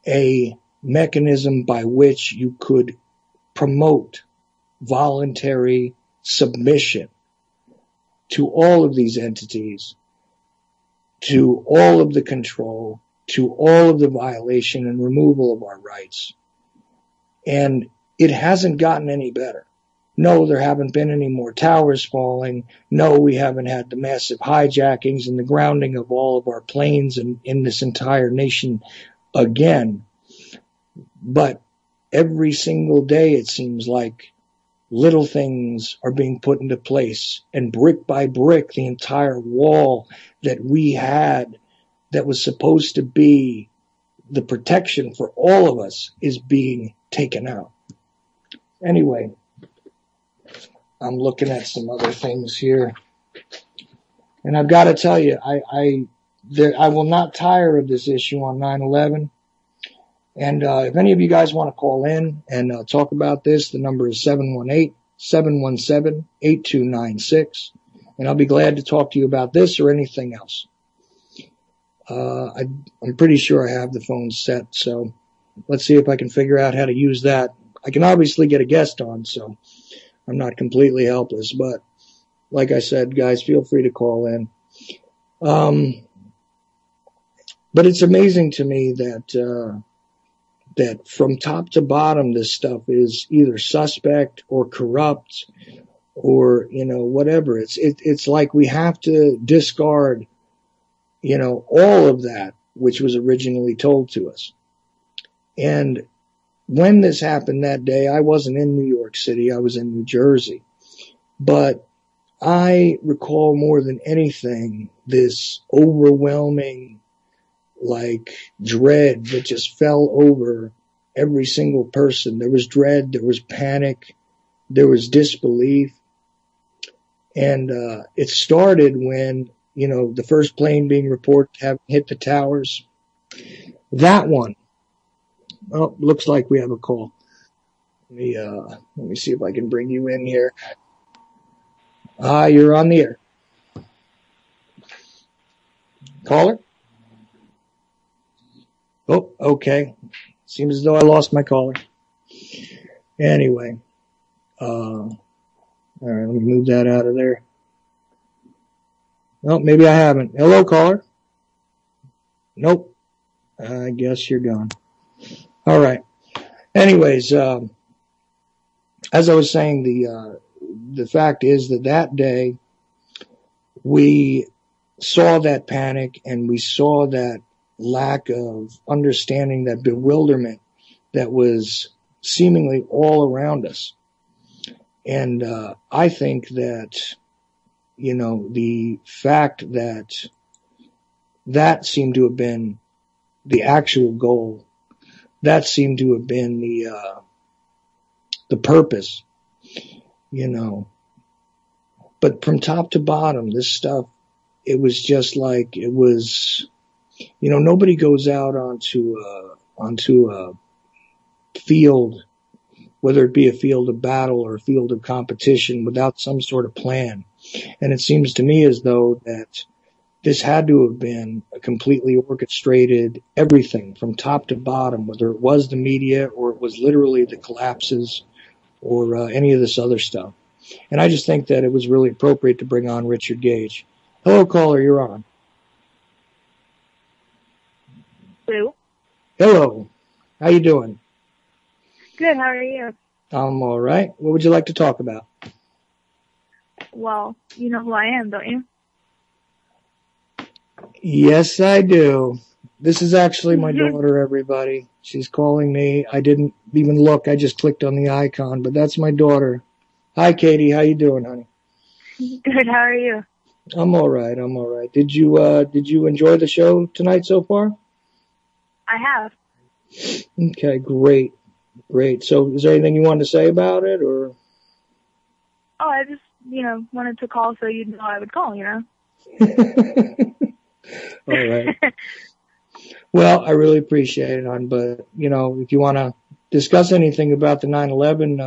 a mechanism by which you could promote voluntary submission to all of these entities, to all of the control, to all of the violation and removal of our rights. And it hasn't gotten any better. No, there haven't been any more towers falling. No, we haven't had the massive hijackings and the grounding of all of our planes in this entire nation again. But every single day it seems like little things are being put into place, and brick by brick, the entire wall that we had that was supposed to be the protection for all of us is being taken out. Anyway, I'm looking at some other things here, and I've got to tell you, I will not tire of this issue on 9/11. And if any of you guys want to call in and talk about this, the number is 718-717-8296. And I'll be glad to talk to you about this or anything else. I'm pretty sure I have the phone set, so let's see if I can figure out how to use that. I can obviously get a guest on, so I'm not completely helpless. But like I said, guys, feel free to call in. But it's amazing to me that from top to bottom, this stuff is either suspect or corrupt or, whatever. It's like we have to discard, all of that which was originally told to us. And when this happened that day, I wasn't in New York City. I was in New Jersey. But I recall more than anything this overwhelming, dread that just fell over every single person. There was dread, there was panic, there was disbelief. And it started when, the first plane being reported to have hit the towers. That one. Oh, looks like we have a call. Let me see if I can bring you in here. You're on the air. Caller? Oh, okay. Seems as though I lost my caller. Anyway. All right, let me move that out of there. Well, maybe I haven't. Hello, caller? Nope. I guess you're gone. All right. Anyways, as I was saying, the fact is that day we saw that panic and we saw that lack of understanding, that bewilderment that was seemingly all around us. And I think that, the fact that seemed to have been the actual goal, that seemed to have been the purpose, But from top to bottom, this stuff, it was just like, it was, nobody goes out onto a field, whether it be a field of battle or a field of competition, without some sort of plan. And it seems to me as though that this had to have been a completely orchestrated everything from top to bottom, whether it was the media or it was literally the collapses or any of this other stuff. And I just think that it was really appropriate to bring on Richard Gage. Hello, caller, you're on. Hello. Hello. How you doing? Good, how are you? I'm all right. What would you like to talk about? Well, you know who I am, don't you? Yes, I do. This is actually my daughter, everybody. She's calling me. I didn't even look. I just clicked on the icon, but that's my daughter. Hi, Katie. How you doing, honey? Good, how are you? I'm all right. I'm all right. Did you enjoy the show tonight so far? I have. Okay, great. Great. So is there anything you wanted to say about it, or? Oh, I just, wanted to call so you'd know I would call, All right. Well, I really appreciate it, hon, but, if you want to discuss anything about the 9/11,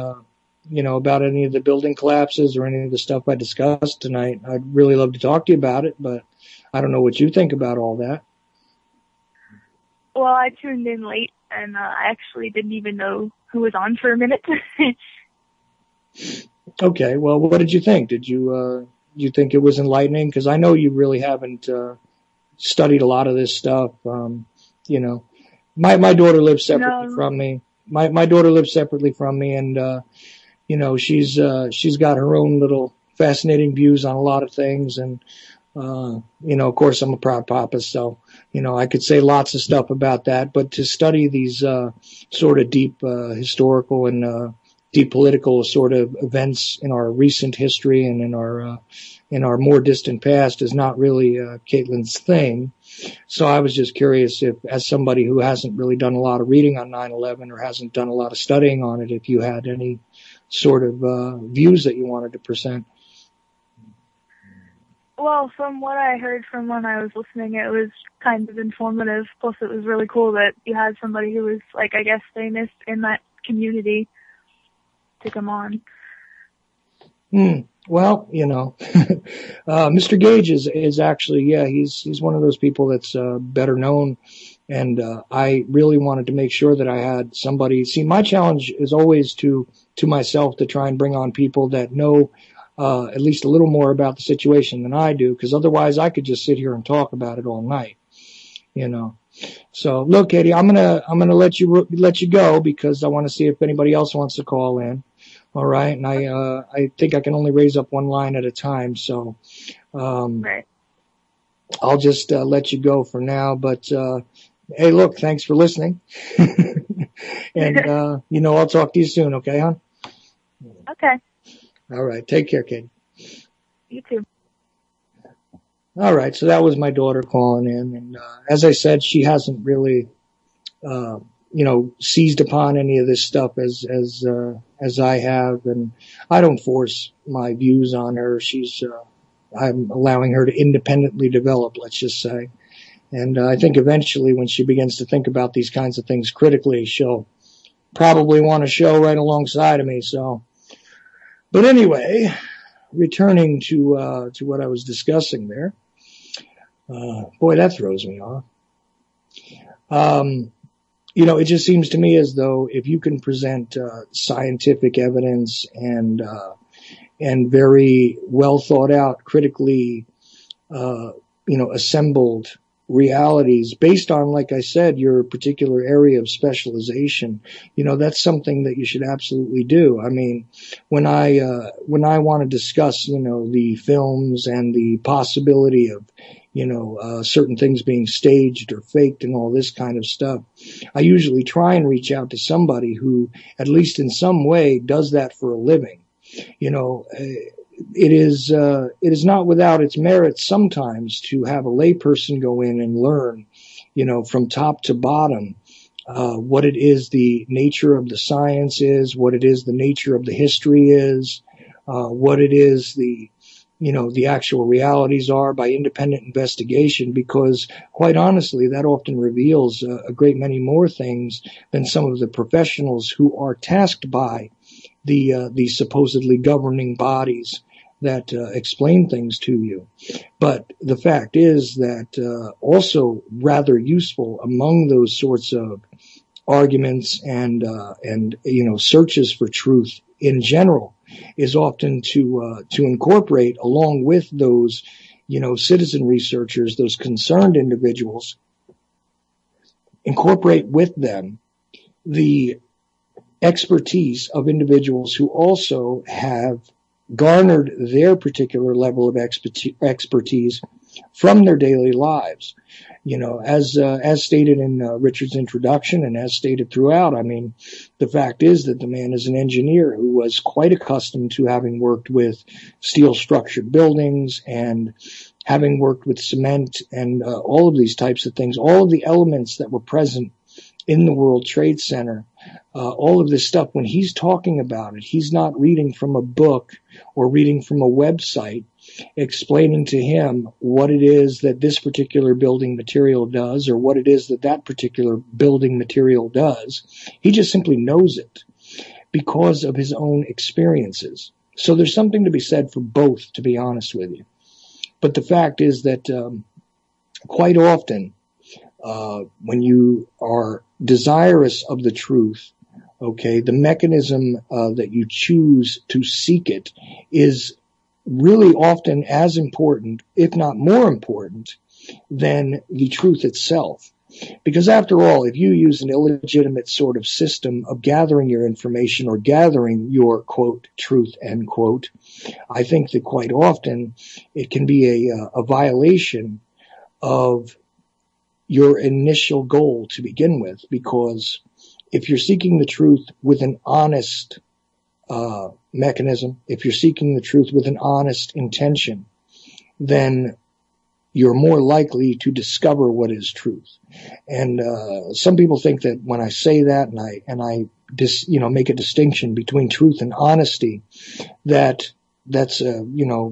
about any of the building collapses or any of the stuff I discussed tonight, I'd really love to talk to you about it, but I don't know what you think about all that. Well, I tuned in late, and I actually didn't even know who was on for a minute. Okay, well, what did you think? Did you think it was enlightening? Because I know you really haven't studied a lot of this stuff. My daughter lives separately from me. My daughter lives separately from me, and she's got her own little fascinating views on a lot of things, and of course I'm a proud papa, so I could say lots of stuff about that. But to study these sort of deep historical and deep political sort of events in our recent history and in our more distant past is not really Caitlin's thing. So I was just curious if, as somebody who hasn't really done a lot of reading on 9/11 or hasn't done a lot of studying on it, if you had any sort of views that you wanted to present. Well, from what I heard from when I was listening, it was kind of informative. Plus, it was really cool that you had somebody who was, like, I guess, famous in that community to come on. Well, Mr. Gage is actually, he's one of those people that's better known. And I really wanted to make sure that I had somebody. See, my challenge is always to myself to try and bring on people that know at least a little more about the situation than I do, because otherwise I could just sit here and talk about it all night, So look, Katie, I'm gonna let you go because I want to see if anybody else wants to call in. All right, and I think I can only raise up one line at a time, so Right. I'll just let you go for now. But hey, look, thanks for listening, and I'll talk to you soon. Okay, hon? Okay. All right, take care, Katie. You too. All right, so that was my daughter calling in, and as I said, she hasn't really, seized upon any of this stuff as I have, and I don't force my views on her. I'm allowing her to independently develop, let's just say, and I think eventually, when she begins to think about these kinds of things critically, she'll probably want to show right alongside of me. So, but anyway, returning to what I was discussing there. Boy, that throws me off. It just seems to me as though if you can present scientific evidence and very well thought out, critically, assembled realities based on, like I said, your particular area of specialization, that's something that you should absolutely do. I mean, when I want to discuss, the films and the possibility of, certain things being staged or faked and all this kind of stuff, I usually try and reach out to somebody who, at least in some way, does that for a living. It is not without its merits sometimes to have a layperson go in and learn, from top to bottom, what it is the nature of the science is, what it is the nature of the history is, what it is the actual realities are by independent investigation, because quite honestly, that often reveals a great many more things than some of the professionals who are tasked by the supposedly governing bodies that explain things to you. But the fact is that also rather useful among those sorts of arguments and searches for truth in general is often to incorporate, along with those citizen researchers, those concerned individuals, incorporate with them the expertise of individuals who also have garnered their particular level of expertise from their daily lives. As stated in Richard's introduction and as stated throughout, I mean, the fact is that the man is an engineer who was quite accustomed to having worked with steel structured buildings and having worked with cement and all of these types of things, all of the elements that were present in the World Trade Center. All of this stuff, when he's talking about it, he's not reading from a book or reading from a website explaining to him what it is that this particular building material does or what it is that that particular building material does. He just simply knows it because of his own experiences. So there's something to be said for both, to be honest with you. But the fact is that quite often when you are desirous of the truth, okay, the mechanism that you choose to seek it is really often as important, if not more important, than the truth itself. Because after all, if you use an illegitimate sort of system of gathering your information or gathering your, quote, truth, end quote, I think that quite often it can be a violation of your initial goal to begin with, because if you're seeking the truth with an honest mechanism, if you're seeking the truth with an honest intention, then you're more likely to discover what is truth. And some people think that when I say that and I make a distinction between truth and honesty, that that's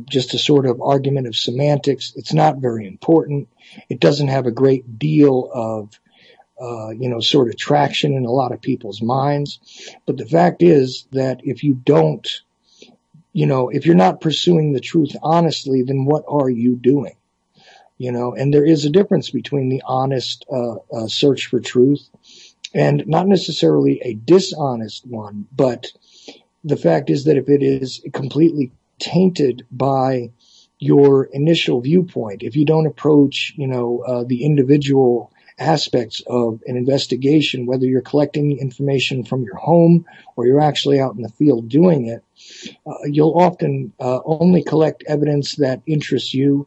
just a sort of argument of semantics. It's not very important. It doesn't have a great deal of sort of traction in a lot of people's minds. But the fact is that if you don't, if you're not pursuing the truth honestly, then what are you doing? And there is a difference between the honest search for truth and not necessarily a dishonest one. But the fact is that if it is completely tainted by your initial viewpoint, if you don't approach, the individual aspects of an investigation, whether you're collecting information from your home or you're actually out in the field doing it, you'll often only collect evidence that interests you,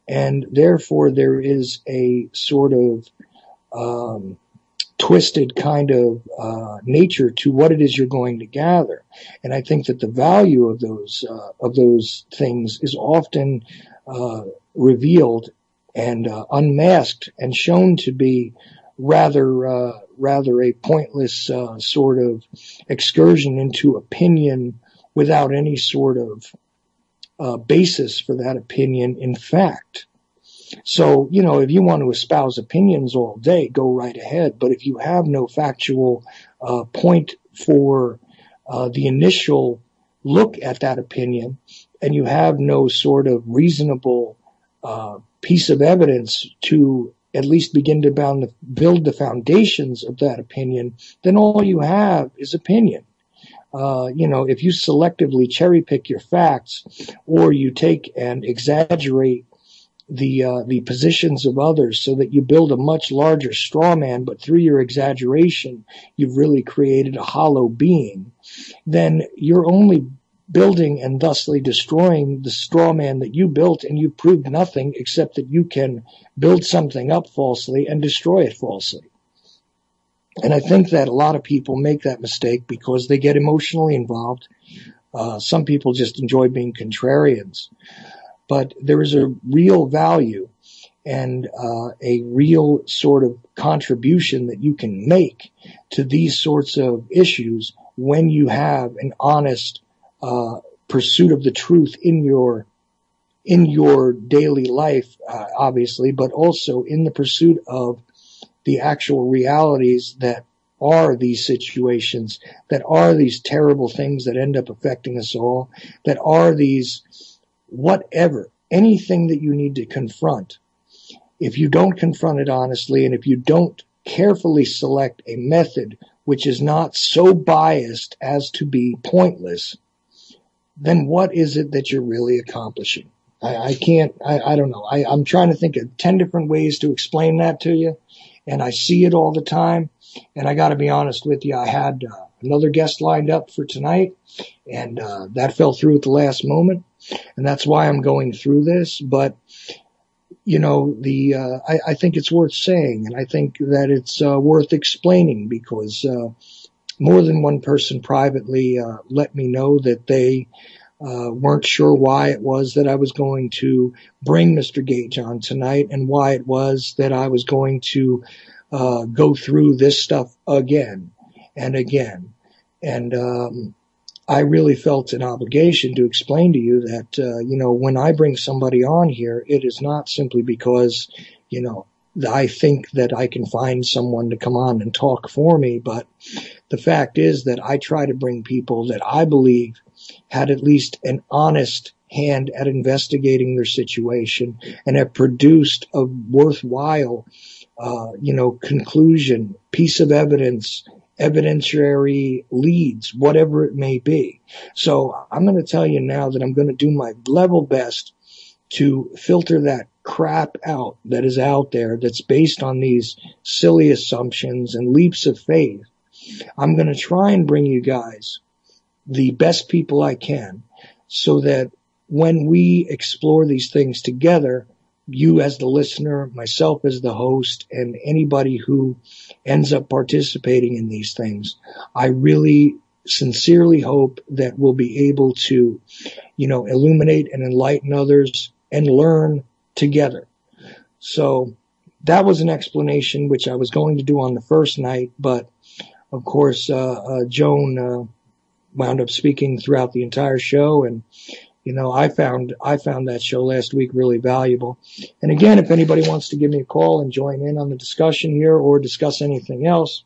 and therefore there is a sort of twisted kind of nature to what it is you're going to gather. And I think that the value of those things is often revealed and unmasked and shown to be rather a pointless sort of excursion into opinion without any sort of basis for that opinion in fact. So, if you want to espouse opinions all day, go right ahead. But if you have no factual point for the initial look at that opinion, and you have no sort of reasonable piece of evidence to at least begin to build the foundations of that opinion, then all you have is opinion. If you selectively cherry pick your facts, or you take and exaggerate the positions of others so that you build a much larger straw man, but through your exaggeration, you've really created a hollow being, then you're only building and thusly destroying the straw man that you built, and you proved nothing except that you can build something up falsely and destroy it falsely. And I think that a lot of people make that mistake because they get emotionally involved. Some people just enjoy being contrarians. But there is a real value and a real sort of contribution that you can make to these sorts of issues when you have an honest pursuit of the truth in your daily life, obviously, but also in the pursuit of the actual realities that are these situations, that are these terrible things that end up affecting us all, that are these whatever, anything that you need to confront. If you don't confront it honestly, and if you don't carefully select a method which is not so biased as to be pointless, then what is it that you're really accomplishing? I don't know. I'm trying to think of 10 different ways to explain that to you, and I see it all the time. And I got to be honest with you, I had another guest lined up for tonight, and that fell through at the last moment, and that's why I'm going through this. But I think it's worth saying, and I think that it's worth explaining, because more than one person privately let me know that they weren't sure why it was that I was going to bring Mr. Gage on tonight, and why it was that I was going to go through this stuff again and again. And I really felt an obligation to explain to you that, when I bring somebody on here, it is not simply because, I think that I can find someone to come on and talk for me, but the fact is that I try to bring people that I believe had at least an honest hand at investigating their situation and have produced a worthwhile conclusion, piece of evidence, evidentiary leads, whatever it may be. So I'm going to tell you now that I'm going to do my level best to filter that crap out that is out there that's based on these silly assumptions and leaps of faith. I'm going to try and bring you guys the best people I can, so that when we explore these things together, you as the listener, myself as the host, and anybody who ends up participating in these things, I really sincerely hope that we'll be able to, illuminate and enlighten others and learn together. So that was an explanation which I was going to do on the first night, but of course, Joan wound up speaking throughout the entire show, and I found that show last week really valuable. And again, if anybody wants to give me a call and join in on the discussion here or discuss anything else,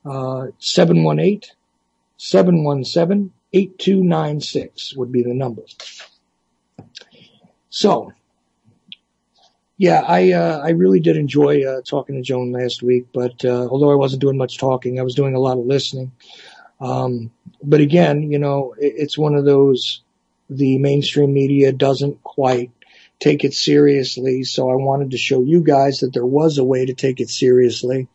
718-717-8296 would be the number. So, yeah, I really did enjoy talking to Joan last week, but although I wasn't doing much talking, I was doing a lot of listening. But again, it's one of those, the mainstream media doesn't quite take it seriously, so I wanted to show you guys that there was a way to take it seriously,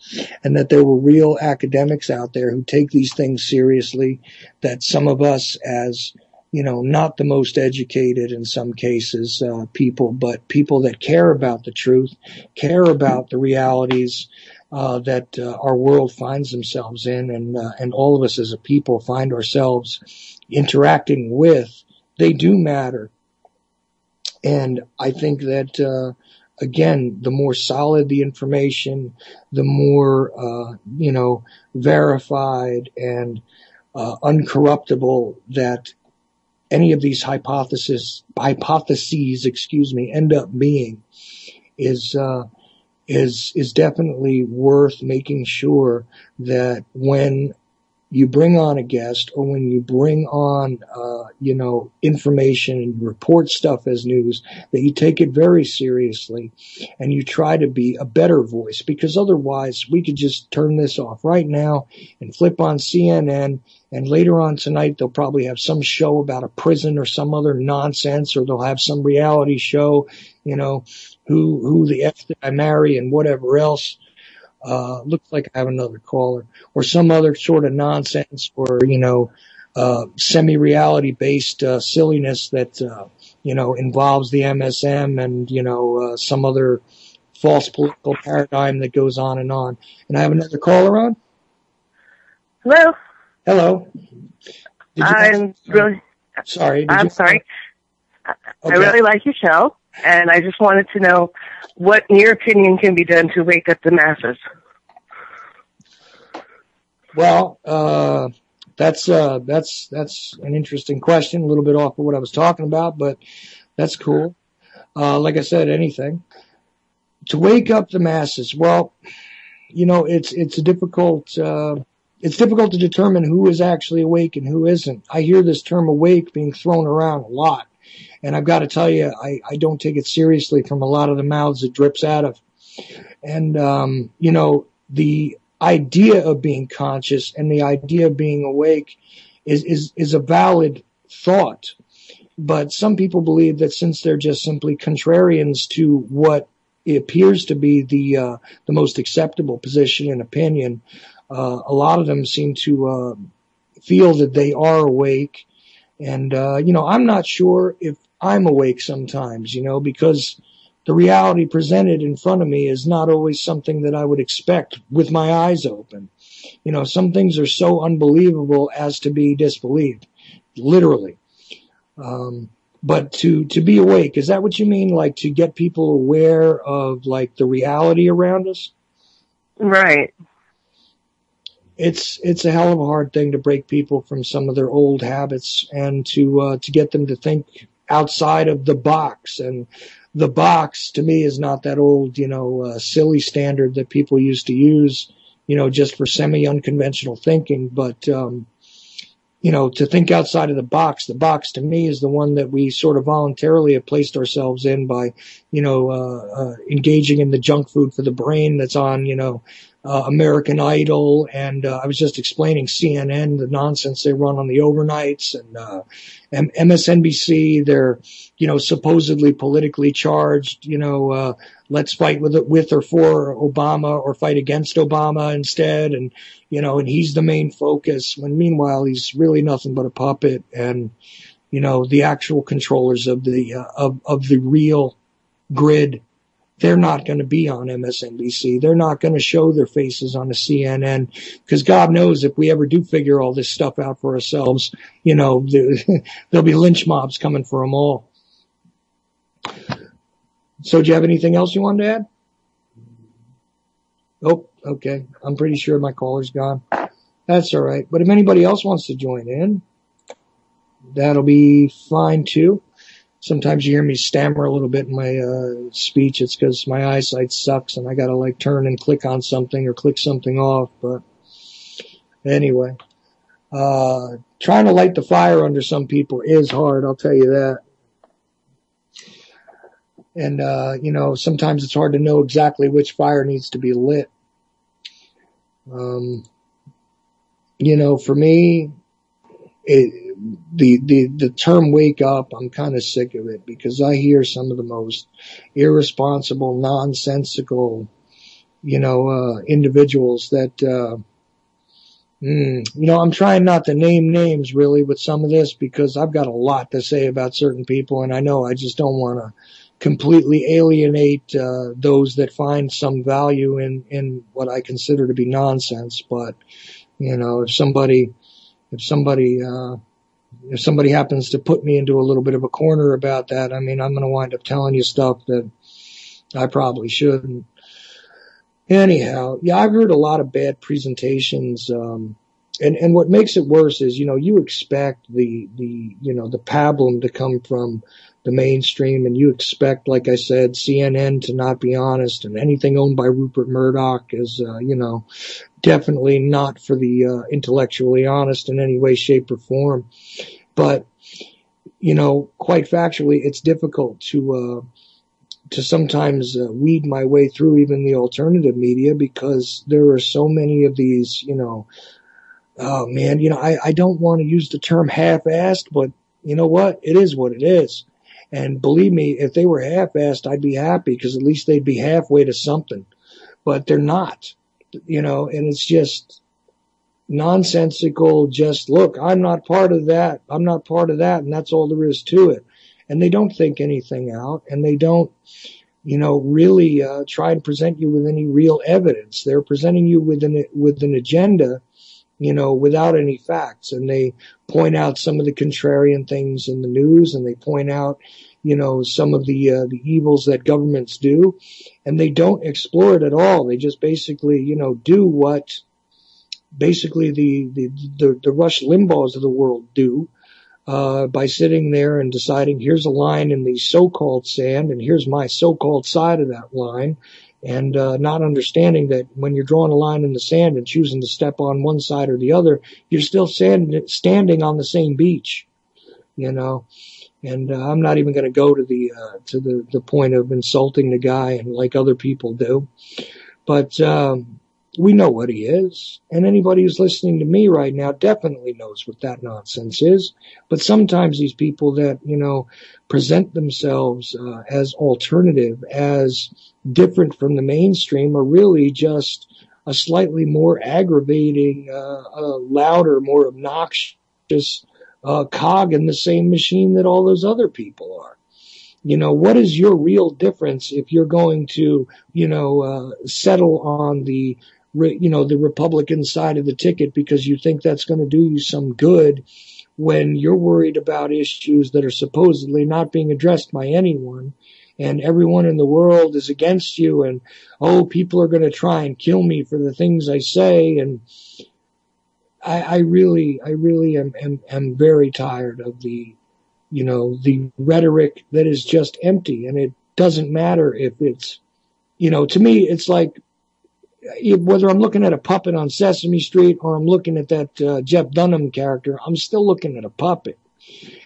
and that there were real academics out there who take these things seriously, that some of us as, not the most educated in some cases, people, but people that care about the truth, care about the realities that our world finds themselves in, and all of us as a people find ourselves interacting with, they do matter. And I think that, again, the more solid the information, the more, verified and uncorruptible that any of these hypotheses, end up being, is definitely worth making sure that when you bring on a guest or when you bring on, information and you report stuff as news, that you take it very seriously and you try to be a better voice, because otherwise we could just turn this off right now and flip on CNN, and later on tonight they'll probably have some show about a prison or some other nonsense, or they'll have some reality show, who the F did I marry and whatever else. Looks like I have another caller, or some other sort of nonsense, or, semi-reality based, silliness that, involves the MSM and, some other false political paradigm that goes on and on. And I have another caller on. Hello. Hello. I'm sorry. Okay. I really like your show, and I just wanted to know what, in your opinion, can be done to wake up the masses. Well, that's an interesting question, a little bit off of what I was talking about, but that's cool. Like I said, anything to wake up the masses. Well, it's difficult to determine who is actually awake and who isn't. I hear this term awake being thrown around a lot, and I've got to tell you, I don't take it seriously from a lot of the mouths it drips out of. And, the idea of being conscious and the idea of being awake is a valid thought. But some people believe that since they're just simply contrarians to what appears to be the most acceptable position and opinion, a lot of them seem to feel that they are awake. And, I'm not sure if I'm awake sometimes, because the reality presented in front of me is not always something that I would expect with my eyes open. Some things are so unbelievable as to be disbelieved, literally. But to be awake, is that what you mean? Like to get people aware of like the reality around us? Right. It's a hell of a hard thing to break people from some of their old habits and to get them to think outside of the box. And the box to me is not that old, silly standard that people used to use, just for semi-unconventional thinking. But, to think outside of the box to me is the one that we sort of voluntarily have placed ourselves in by, engaging in the junk food for the brain that's on, American Idol, and I was just explaining CNN, the nonsense they run on the overnights, and MSNBC, they're, supposedly politically charged, let's fight with or for Obama or fight against Obama instead, and, and he's the main focus, when meanwhile he's really nothing but a puppet, and, the actual controllers of the real grid, they're not going to be on MSNBC. They're not going to show their faces on the CNN, because God knows if we ever do figure all this stuff out for ourselves, there'll be lynch mobs coming for them all. So do you have anything else you wanted to add? Oh, okay. I'm pretty sure my caller's gone. That's all right. But if anybody else wants to join in, that'll be fine too. Sometimes you hear me stammer a little bit in my speech. It's because my eyesight sucks and I gotta like turn and click on something or click something off. But anyway, trying to light the fire under some people is hard, I'll tell you that. And, you know, sometimes it's hard to know exactly which fire needs to be lit. You know, for me, the term wake up, I'm kind of sick of it because I hear some of the most irresponsible, nonsensical, you know, individuals that, you know, I'm trying not to name names really with some of this because I've got a lot to say about certain people and I know I just don't want to completely alienate those that find some value in what I consider to be nonsense. But, you know, if somebody happens to put me into a little bit of a corner about that, I mean, I'm going to wind up telling you stuff that I probably shouldn't. Anyhow, yeah, I've heard a lot of bad presentations, and what makes it worse is, you know, you expect the pablum to come from the mainstream, and you expect, like I said, CNN to not be honest, and anything owned by Rupert Murdoch is, you know, definitely not for the intellectually honest in any way, shape, or form. But, you know, quite factually, it's difficult to sometimes weed my way through even the alternative media because there are so many of these, you know, oh man, you know, I don't want to use the term half-assed, but you know what? It is what it is. And believe me, if they were half-assed, I'd be happy because at least they'd be halfway to something. But they're not, you know, and it's just nonsensical. Just look, I'm not part of that. I'm not part of that. And that's all there is to it. And they don't think anything out and they don't, you know, really try and present you with any real evidence. They're presenting you with an agenda, you know, without any facts. And they point out some of the contrarian things in the news and they point out, you know, some of the evils that governments do. And they don't explore it at all. They just basically, you know, do what basically the Rush Limbaughs of the world do. By sitting there and deciding here's a line in the so-called sand and here's my so-called side of that line and not understanding that when you're drawing a line in the sand and choosing to step on one side or the other, you're still standing on the same beach, you know. And I'm not even going to go to the point of insulting the guy and like other people do. But we know what he is, and anybody who's listening to me right now definitely knows what that nonsense is. But sometimes these people that, you know, present themselves as alternative, as different from the mainstream, are really just a slightly more aggravating, louder, more obnoxious cog in the same machine that all those other people are. You know, what is your real difference if you're going to, you know, settle on the Republican side of the ticket because you think that's going to do you some good when you're worried about issues that are supposedly not being addressed by anyone and everyone in the world is against you and, oh, people are going to try and kill me for the things I say. And I really am very tired of the rhetoric that is just empty. And it doesn't matter if it's, you know, to me, it's like, whether I'm looking at a puppet on Sesame Street or I'm looking at that Jeff Dunham character, I'm still looking at a puppet.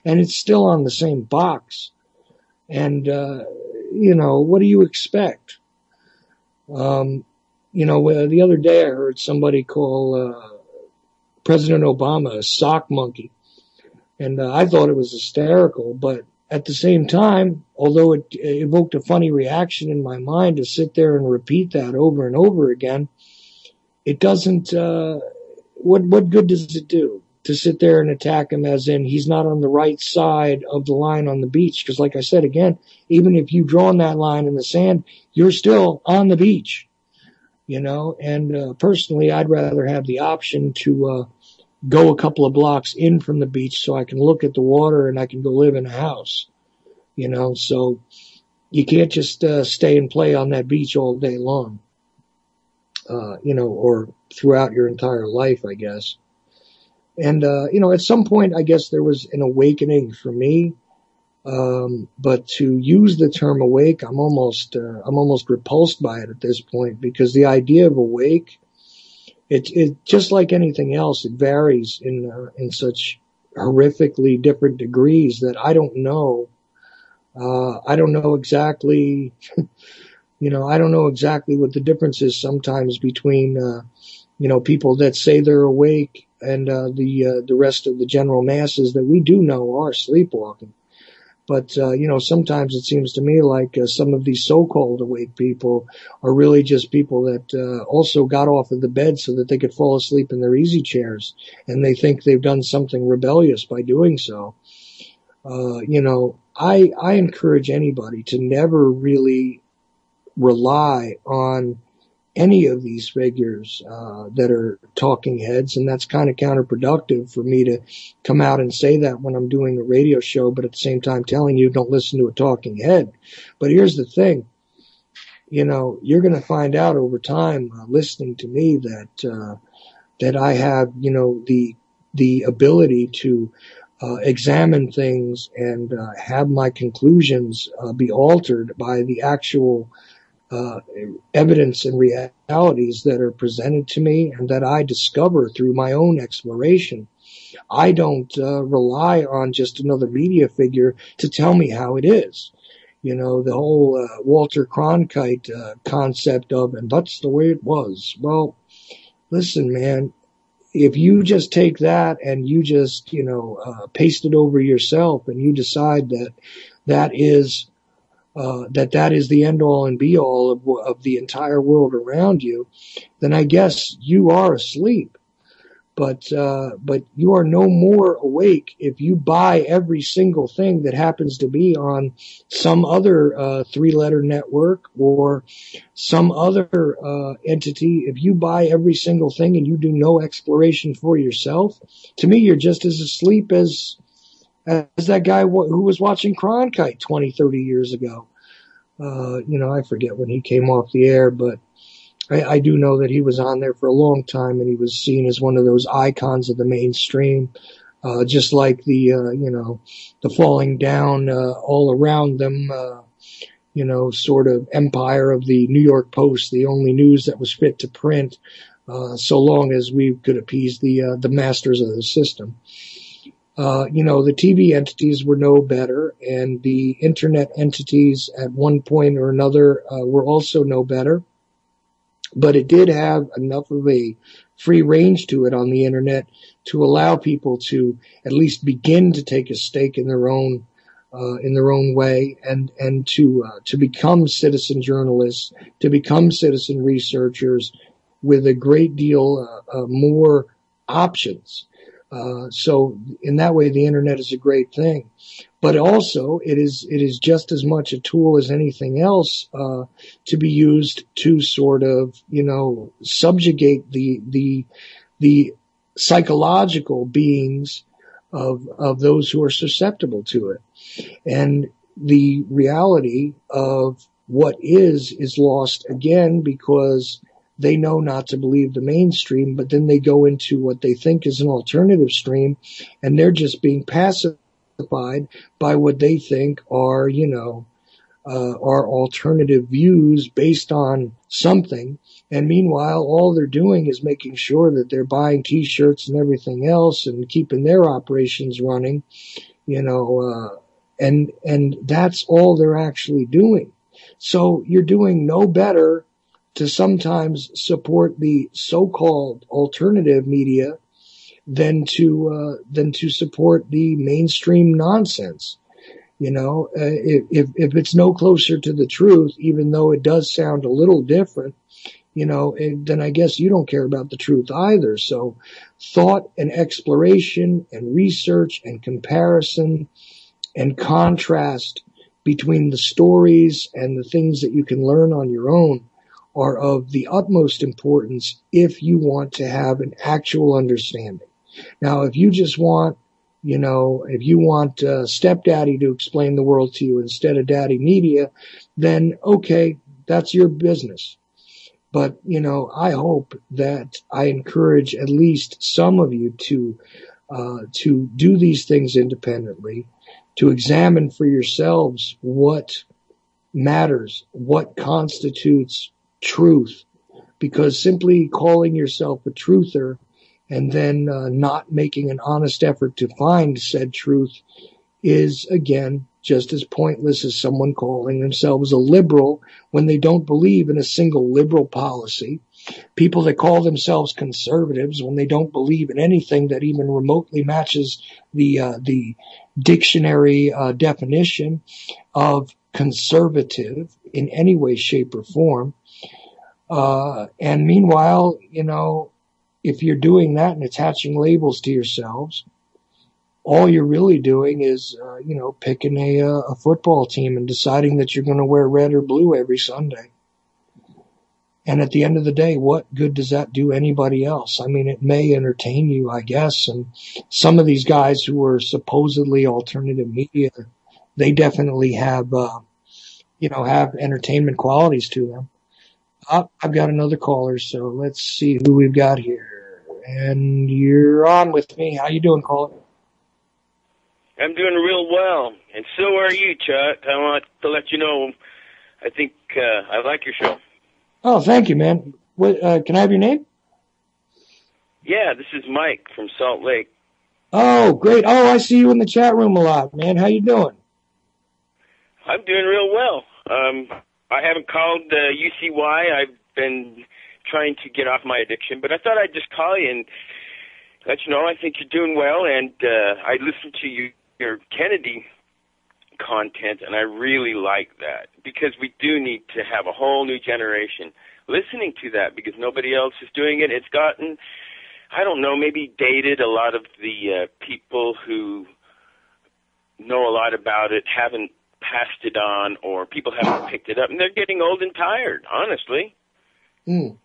And it's still on the same box. And, you know, what do you expect? You know, the other day I heard somebody call President Obama a sock monkey. And I thought it was hysterical, but at the same time, although it evoked a funny reaction in my mind to sit there and repeat that over and over again, it doesn't, what good does it do to sit there and attack him as in he's not on the right side of the line on the beach? Because like I said, again, even if you've drawn that line in the sand, you're still on the beach, you know, and personally, I'd rather have the option to go a couple of blocks in from the beach so I can look at the water and I can go live in a house, you know. So you can't just stay and play on that beach all day long, you know, or throughout your entire life, I guess. And, at some point, I guess there was an awakening for me. But to use the term awake, I'm almost repulsed by it at this point, because the idea of awake, it just like anything else, it varies in such horrifically different degrees that I don't know. I don't know exactly, I don't know exactly what the difference is sometimes between, people that say they're awake and, the rest of the general masses that we do know are sleepwalking. But, sometimes it seems to me like some of these so-called awake people are really just people that also got off of the bed so that they could fall asleep in their easy chairs. And they think they've done something rebellious by doing so. I encourage anybody to never really rely on any of these figures that are talking heads, and that's kind of counterproductive for me to come out and say that when I'm doing a radio show, but at the same time telling you don't listen to a talking head. But here's the thing, you're going to find out over time listening to me that I have, the ability to examine things and have my conclusions be altered by the actual evidence and realities that are presented to me and that I discover through my own exploration. I don't rely on just another media figure to tell me how it is. The whole Walter Cronkite concept of, and that's the way it was. Well, listen, man, if you just take that and you just, paste it over yourself and you decide that is the end all and be all of the entire world around you, then I guess you are asleep. But you are no more awake if you buy every single thing that happens to be on some other 3-letter network or some other entity. If you buy every single thing and you do no exploration for yourself, to me, you're just as asleep as that guy who was watching Cronkite 20, 30 years ago. I forget when he came off the air, but I do know that he was on there for a long time and he was seen as one of those icons of the mainstream, just like the falling down, all around them, sort of empire of the New York Post, the only news that was fit to print, so long as we could appease the masters of the system. The TV entities were no better, and the internet entities at one point or another were also no better. But it did have enough of a free range to it on the internet to allow people to at least begin to take a stake in their own way, and to become citizen journalists, to become citizen researchers with a great deal more options. So in that way, the internet is a great thing, but also it is just as much a tool as anything else, to be used to sort of, subjugate the psychological beings of those who are susceptible to it. And the reality of what is lost again because they know not to believe the mainstream, but then they go into what they think is an alternative stream, and they're just being pacified by what they think are, are alternative views based on something. And meanwhile, all they're doing is making sure that they're buying T-shirts and everything else and keeping their operations running, and that's all they're actually doing. So you're doing no better to sometimes support the so-called alternative media than to support the mainstream nonsense. If it's no closer to the truth, even though it does sound a little different, then I guess you don't care about the truth either. So thought and exploration and research and comparison and contrast between the stories and the things that you can learn on your own are of the utmost importance if you want to have an actual understanding. Now, if you just want, if you want stepdaddy to explain the world to you instead of daddy media, then okay, that's your business. But, I hope that I encourage at least some of you to to do these things independently, to examine for yourselves what matters, what constitutes truth, because simply calling yourself a truther and then not making an honest effort to find said truth is, again, just as pointless as someone calling themselves a liberal when they don't believe in a single liberal policy. People that call themselves conservatives when they don't believe in anything that even remotely matches the dictionary definition of conservative in any way, shape, or form. And meanwhile, if you're doing that and attaching labels to yourselves, all you're really doing is, picking a football team and deciding that you're going to wear red or blue every Sunday. And at the end of the day, what good does that do anybody else? I mean, it may entertain you, I guess. And some of these guys who are supposedly alternative media, they definitely have entertainment qualities to them. I've got another caller, so let's see who we've got here. And you're on with me. How you doing, caller? I'm doing real well, and so are you, Chuck. I want to let you know, I think I like your show. Oh, thank you, man. What, can I have your name? Yeah, this is Mike from Salt Lake. Oh, great. Oh, I see you in the chat room a lot, man. How you doing? I'm doing real well. I haven't called UCY. I've been trying to get off my addiction, but I thought I'd just call you and let you know I think you're doing well, and I listened to your Kennedy content, and I really like that, because we do need to have a whole new generation listening to that, because nobody else is doing it. It's gotten, I don't know, maybe dated. A lot of the people who know a lot about it haven't passed it on, or people haven't picked it up, and they're getting old and tired, honestly. Mm.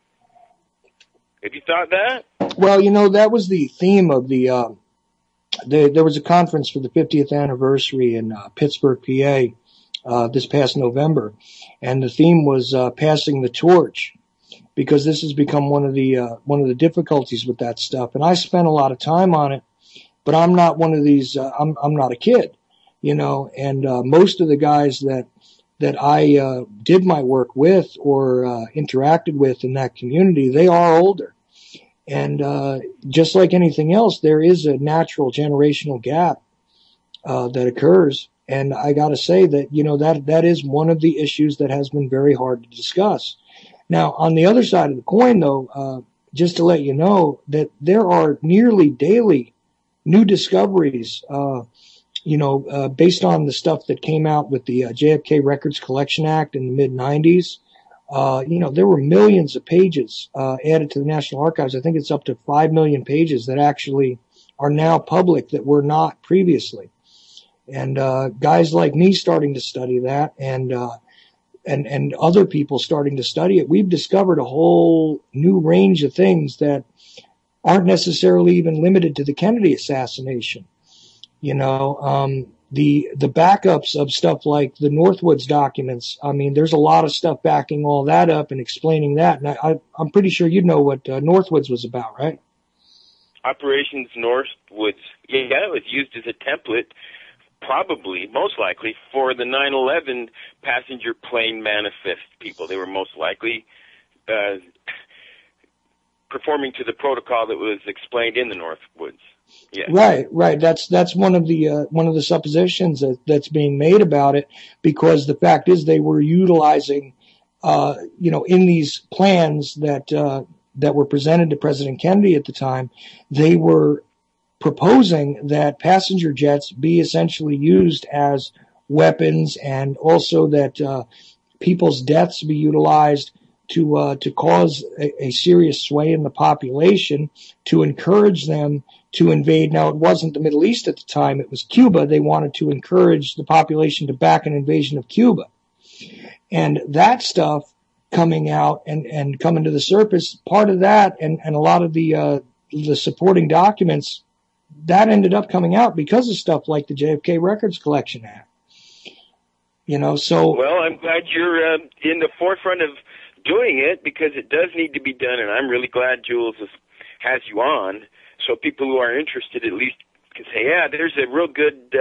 Have you thought that? Well, that was the theme of there was a conference for the 50th anniversary in Pittsburgh, PA, this past November, and the theme was passing the torch, because this has become one of the difficulties with that stuff. And I spent a lot of time on it, but I'm not one of these. I'm not a kid, and most of the guys that I did my work with or interacted with in that community, they are older. And just like anything else, there is a natural generational gap that occurs. And I got to say that, that is one of the issues that has been very hard to discuss. Now, on the other side of the coin, though, just to let you know that there are nearly daily new discoveries, based on the stuff that came out with the JFK Records Collection Act in the mid-'90s. There were millions of pages added to the National Archives. I think it's up to 5 million pages that actually are now public that were not previously. And guys like me starting to study that, and other people starting to study it, we've discovered a whole new range of things that aren't necessarily even limited to the Kennedy assassination. The backups of stuff like the Northwoods documents. I mean, there's a lot of stuff backing all that up and explaining that. And I'm pretty sure you know what Northwoods was about, right? Operations Northwoods. Yeah, it was used as a template, probably, most likely, for the 9/11 passenger plane manifest people. They were most likely performing to the protocol that was explained in the Northwoods. Yeah. Right. That's one of the suppositions that's being made about it, because the fact is they were utilizing, in these plans that were presented to President Kennedy at the time, they were proposing that passenger jets be essentially used as weapons, and also that people's deaths be utilized to cause a serious sway in the population, to encourage them to invade. Now, it wasn't the Middle East at the time, it was Cuba. They wanted to encourage the population to back an invasion of Cuba. And that stuff coming out and coming to the surface, part of that and a lot of the supporting documents, that ended up coming out because of stuff like the JFK Records Collection Act. So... Well, I'm glad you're in the forefront of doing it, because it does need to be done, and I'm really glad Jules has you on. So people who are interested at least can say, yeah, there's a real good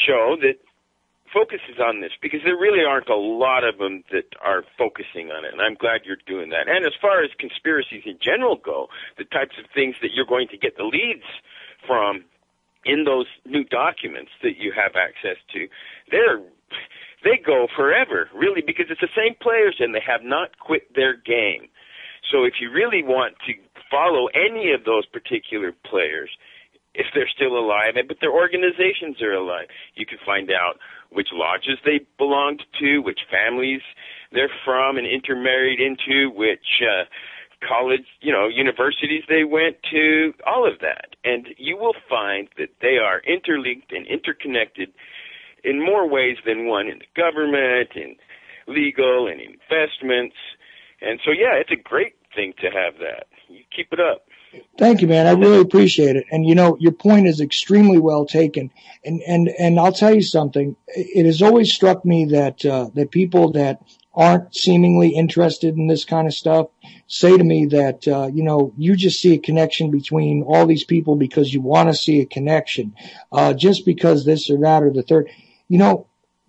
show that focuses on this, because there really aren't a lot of them that are focusing on it, and I'm glad you're doing that. And as far as conspiracies in general go, the types of things that you're going to get the leads from in those new documents that you have access to, they go forever, really, because it's the same players and they have not quit their game. So if you really want to follow any of those particular players, if they're still alive, but their organizations are alive, you can find out which lodges they belonged to, which families they're from and intermarried into, which college, universities they went to, all of that. And you will find that they are interlinked and interconnected in more ways than one, in the government, in legal, and investments. And so, yeah, it's a great thing to have that. You keep it up. Thank you, man. I really appreciate it. And, your point is extremely well taken. And I'll tell you something. It has always struck me that people that aren't seemingly interested in this kind of stuff say to me that, you just see a connection between all these people because you want to see a connection, just because this or that or the third.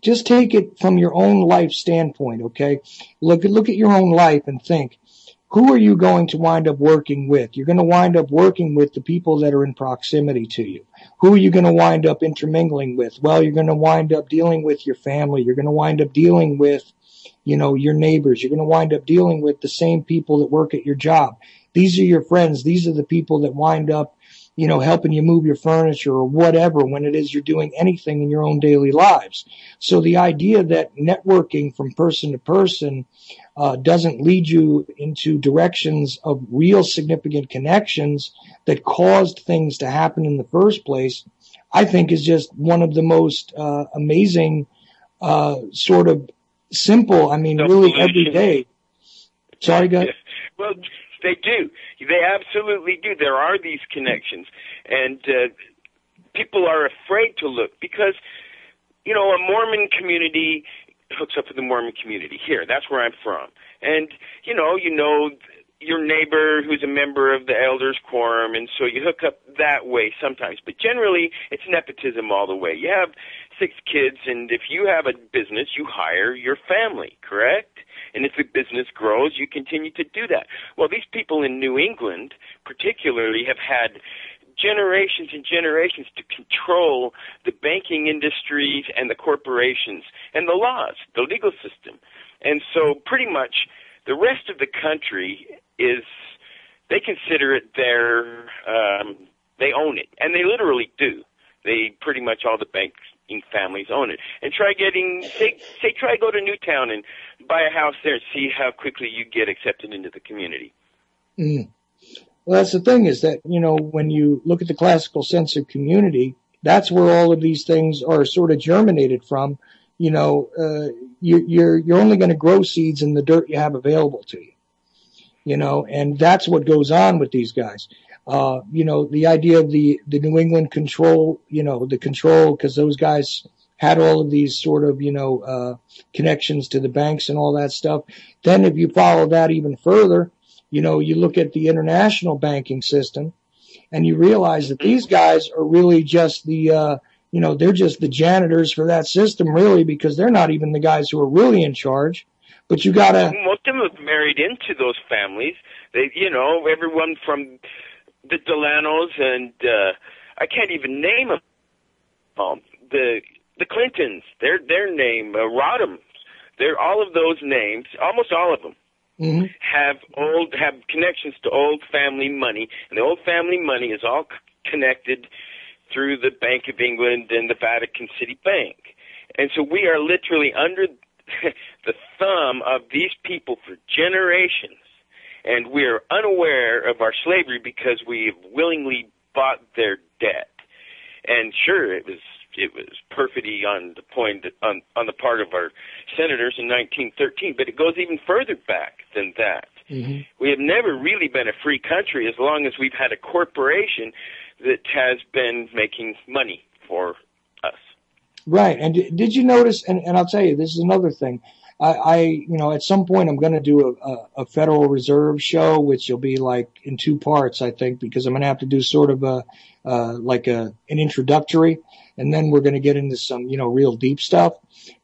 Just take it from your own life standpoint, okay? Look at your own life and think, who are you going to wind up working with? You're going to wind up working with the people that are in proximity to you. Who are you going to wind up intermingling with? Well, you're going to wind up dealing with your family. You're going to wind up dealing with, your neighbors. You're going to wind up dealing with the same people that work at your job. These are your friends. These are the people that wind up, helping you move your furniture or whatever when it is you're doing anything in your own daily lives. So the idea that networking from person to person doesn't lead you into directions of real significant connections that caused things to happen in the first place, I think is just one of the most amazing sort of simple, really every day. Sorry, guys. Well, they do. They absolutely do. There are these connections, and people are afraid to look because, a Mormon community hooks up with the Mormon community here. That's where I'm from. And, you know your neighbor who's a member of the elders quorum, and so you hook up that way sometimes. But generally, it's nepotism all the way. You have 6 kids, and if you have a business, you hire your family, correct? And if the business grows, you continue to do that. Well, these people in New England particularly have had generations and generations to control the banking industries and the corporations and the laws, the legal system. And so pretty much the rest of the country they consider it they own it. And they literally do. They pretty much all the banking families own it. And try go to Newtown and buy a house there and see how quickly you get accepted into the community. Mm. Well, that's the thing is that, when you look at the classical sense of community, that's where all of these things are sort of germinated from. You're only going to grow seeds in the dirt you have available to you. And that's what goes on with these guys. The idea of the New England control, the control, because those guys had all of these sort of, connections to the banks and all that stuff. Then if you follow that even further, you look at the international banking system and you realize that these guys are really just they're just the janitors for that system, really, because they're not even the guys who are really in charge. But you gotta. Most of them have married into those families. They, everyone from the Delanos and I can't even name them. The Clintons, their name, Rodhams. They're all of those names, almost all of them. Mm-hmm. have connections to old family money, and the old family money is all connected through the Bank of England and the Vatican City Bank. And so we are literally under the thumb of these people for generations, and we are unaware of our slavery because we have willingly bought their debt. And sure, it was perfidy on the part of our senators in 1913, but it goes even further back than that. Mm-hmm. We have never really been a free country as long as we've had a corporation that has been making money for us. Right, and did you notice, and I'll tell you, this is another thing, at some point I'm going to do a Federal Reserve show, which will be like in 2 parts, I think, because I'm going to have to do sort of an introductory, and then we're going to get into some, real deep stuff.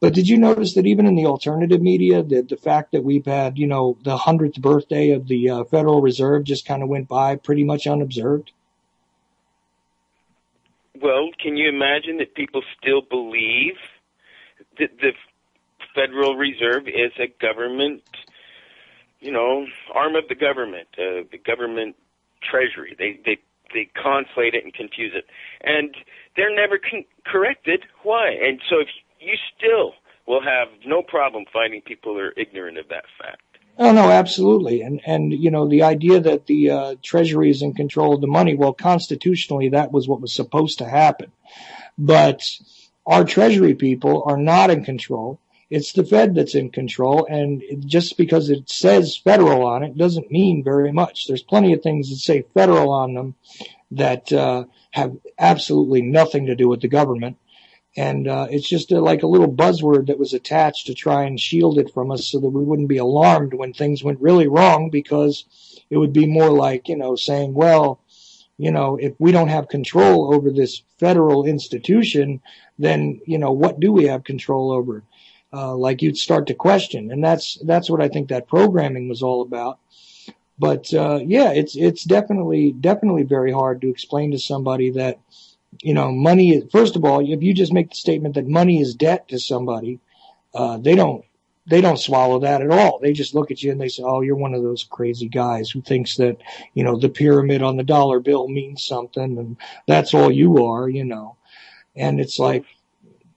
But did you notice that even in the alternative media, the fact that we've had, the 100th birthday of the Federal Reserve just kind of went by pretty much unobserved? Well, can you imagine that people still believe that the Federal Reserve is a government, arm of the government treasury? They conflate it and confuse it, and they're never corrected. Why? And so if you still will have no problem finding people who are ignorant of that fact. Oh, no, absolutely. And the idea that the Treasury is in control of the money, well, constitutionally, that was what was supposed to happen. But our Treasury people are not in control. It's the Fed that's in control, and just because it says federal on it doesn't mean very much. There's plenty of things that say federal on them that have absolutely nothing to do with the government. And it's just like a little buzzword that was attached to try and shield it from us so that we wouldn't be alarmed when things went really wrong, because it would be more like, saying, well, if we don't have control over this federal institution, then, what do we have control over? Like you'd start to question. And that's what I think that programming was all about. But, it's definitely very hard to explain to somebody that, money is, first of all, if you just make the statement that money is debt to somebody, they don't swallow that at all. They just look at you and they say, oh, you're one of those crazy guys who thinks that, the pyramid on the dollar bill means something and that's all you are, And it's like,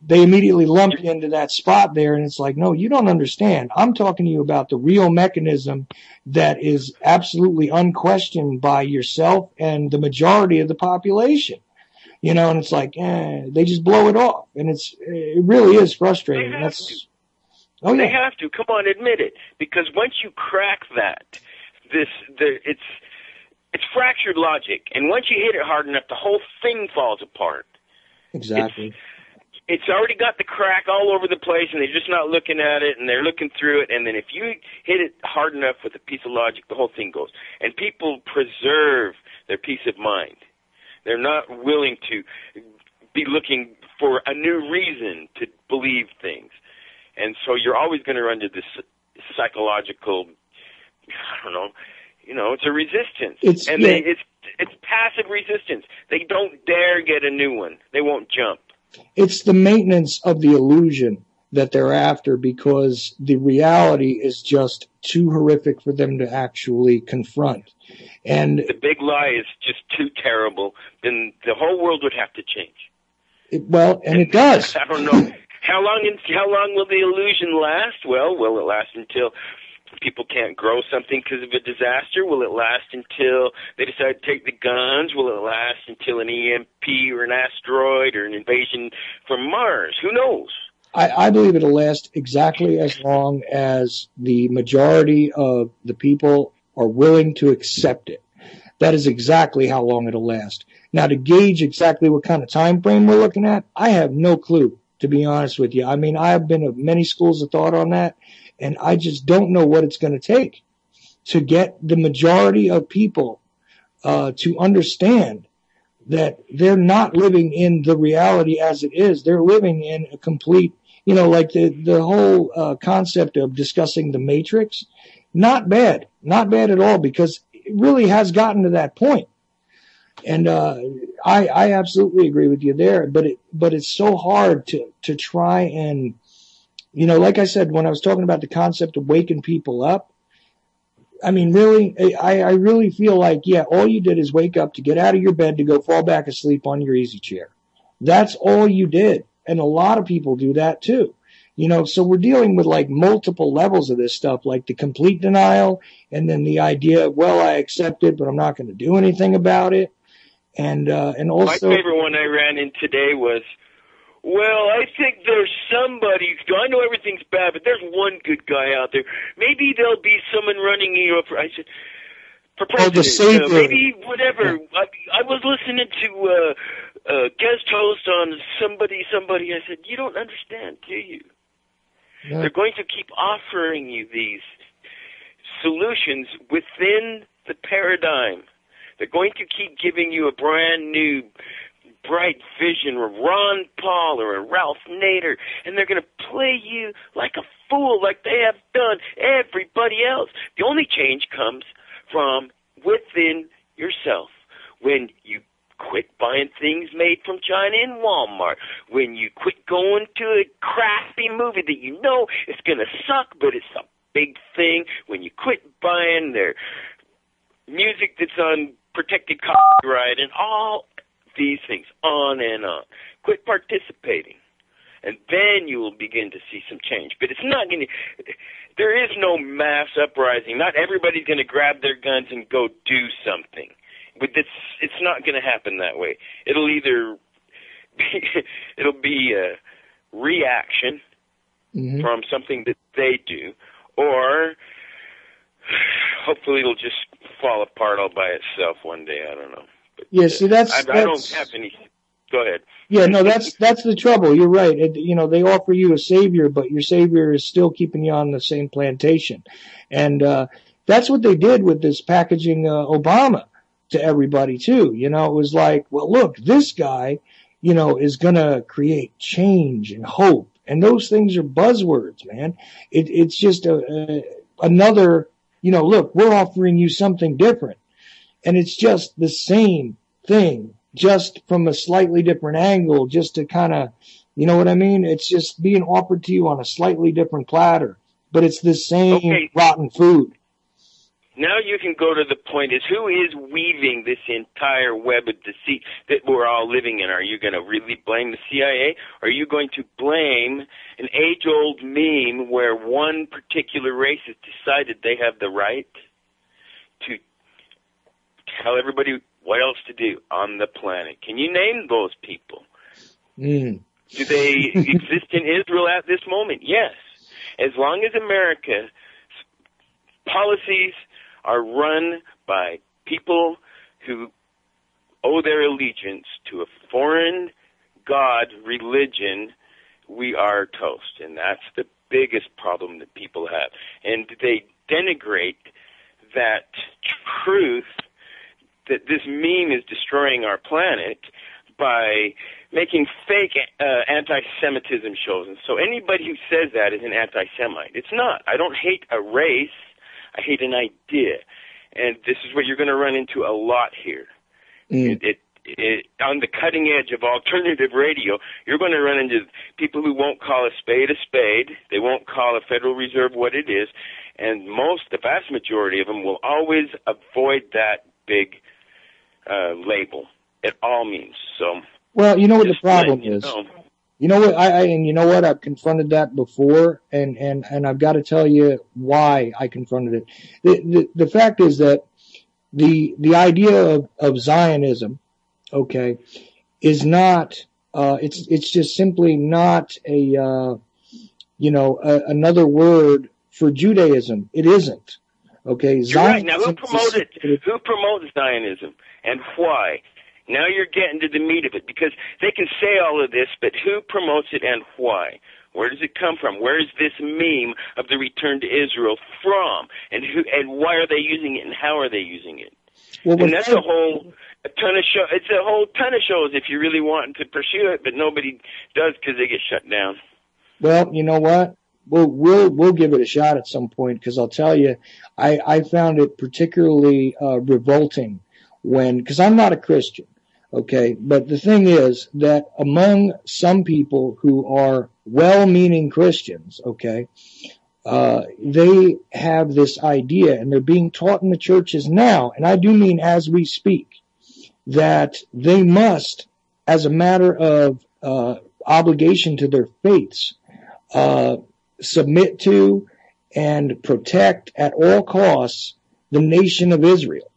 they immediately lump you into that spot there, and it's like, no, you don't understand. I'm talking to you about the real mechanism that is absolutely unquestioned by yourself and the majority of the population. And it's like, they just blow it off, and it really is frustrating. They have to. They have to. Come on, admit it, because once you crack that, it's fractured logic, and once you hit it hard enough, the whole thing falls apart. Exactly. It's already got the crack all over the place, and they're just not looking at it, and they're looking through it, and then if you hit it hard enough with a piece of logic, the whole thing goes. And people preserve their peace of mind. They're not willing to be looking for a new reason to believe things. And so you're always going to run into this psychological, I don't know, it's a resistance. It's passive resistance. They don't dare get a new one. They won't jump. It's the maintenance of the illusion that they're after, because the reality is just too horrific for them to actually confront. And the big lie is just too terrible. Then the whole world would have to change. It does. I don't know. How long will the illusion last? Well, will it last until people can't grow something because of a disaster? Will it last until they decide to take the guns? Will it last until an EMP or an asteroid or an invasion from Mars? Who knows? I believe it'll last exactly as long as the majority of the people are willing to accept it. That is exactly how long it'll last. Now, to gauge exactly what kind of time frame we're looking at, I have no clue, to be honest with you. I mean, I have been of many schools of thought on that, and I just don't know what it's going to take to get the majority of people to understand that they're not living in the reality as it is. They're living in a complete, like the whole concept of discussing the Matrix. Not bad at all, because it really has gotten to that point. And I absolutely agree with you there. But it's so hard to try and, like I said, when I was talking about the concept of waking people up, I mean, really, I really feel like, all you did is wake up to get out of your bed to go fall back asleep on your easy chair. That's all you did. And a lot of people do that too. So we're dealing with like multiple levels of this stuff, like the complete denial, and then the idea of, well, I accept it, but I'm not going to do anything about it. And also, my favorite one I ran in today was, well, I think there's somebody. I know everything's bad, but there's one good guy out there. Maybe there'll be someone running I said, for president. Maybe whatever. Yeah. I was listening to a guest host on somebody. I said, you don't understand, do you? Yeah. They're going to keep offering you these solutions within the paradigm. They're going to keep giving you a brand new, bright vision of Ron Paul or a Ralph Nader, and they're going to play you like a fool, like they have done everybody else. The only change comes from within yourself. When you quit buying things made from China in Walmart, when you quit going to a crappy movie that you know is going to suck, but it's a big thing, when you quit buying their music that's on protected copyright and all these things, on and on. Quit participating, and then you will begin to see some change. But it's not going to, there is no mass uprising. Not everybody's going to grab their guns and go do something. But it's not going to happen that way. It'll either be a reaction from something that they do, or hopefully it'll just fall apart all by itself one day. I don't know. But, yeah, see, I don't have any. Go ahead. Yeah, no, that's the trouble. You're right. They offer you a savior, but your savior is still keeping you on the same plantation, and that's what they did with this packaging Obama to everybody too. It was like, well, look, this guy, is gonna create change and hope, and those things are buzzwords, man. It's just another, look, we're offering you something different, and it's just the same thing, just from a slightly different angle, just to kind of, you know what I mean? It's just being offered to you on a slightly different platter, but it's the same rotten food. Now you can go to the point is, who is weaving this entire web of deceit that we're all living in? Are you going to really blame the CIA? Or are you going to blame an age-old meme where one particular race has decided they have the right to tell everybody what else to do on the planet? Can you name those people? Do they exist in Israel at this moment? Yes. As long as America's policies are run by people who owe their allegiance to a foreign god religion, we are toast. And that's the biggest problem that people have. And they denigrate that truth that this meme is destroying our planet by making fake anti-Semitism shows. And so anybody who says that is an anti-Semite. It's not. I don't hate a race. I hate an idea, and this is what you're going to run into a lot here. On the cutting edge of alternative radio, you're going to run into people who won't call a spade a spade. They won't call a Federal Reserve what it is, and the vast majority of them will always avoid that big label at all means. So, well, you know what the problem is. You know what, I've confronted that before, and I've got to tell you why I confronted it. The fact is that the idea of Zionism, okay, is not, it's just simply not another word for Judaism. It isn't. Okay. You're right. Now who promotes Zionism and why? Now you're getting to the meat of it, because they can say all of this, but who promotes it and why? Where does it come from? Where is this meme of the return to Israel from? And why are they using it, and how are they using it? Well, and that's a whole ton of shows. It's a whole ton of shows if you really want to pursue it, but nobody does because they get shut down. Well, you know what? We'll give it a shot at some point, because I'll tell you, I found it particularly revolting because I'm not a Christian. Okay, but the thing is that among some people who are well-meaning Christians, okay, they have this idea, and they're being taught in the churches now, and I do mean as we speak, that they must, as a matter of obligation to their faiths, submit to and protect at all costs the nation of Israel.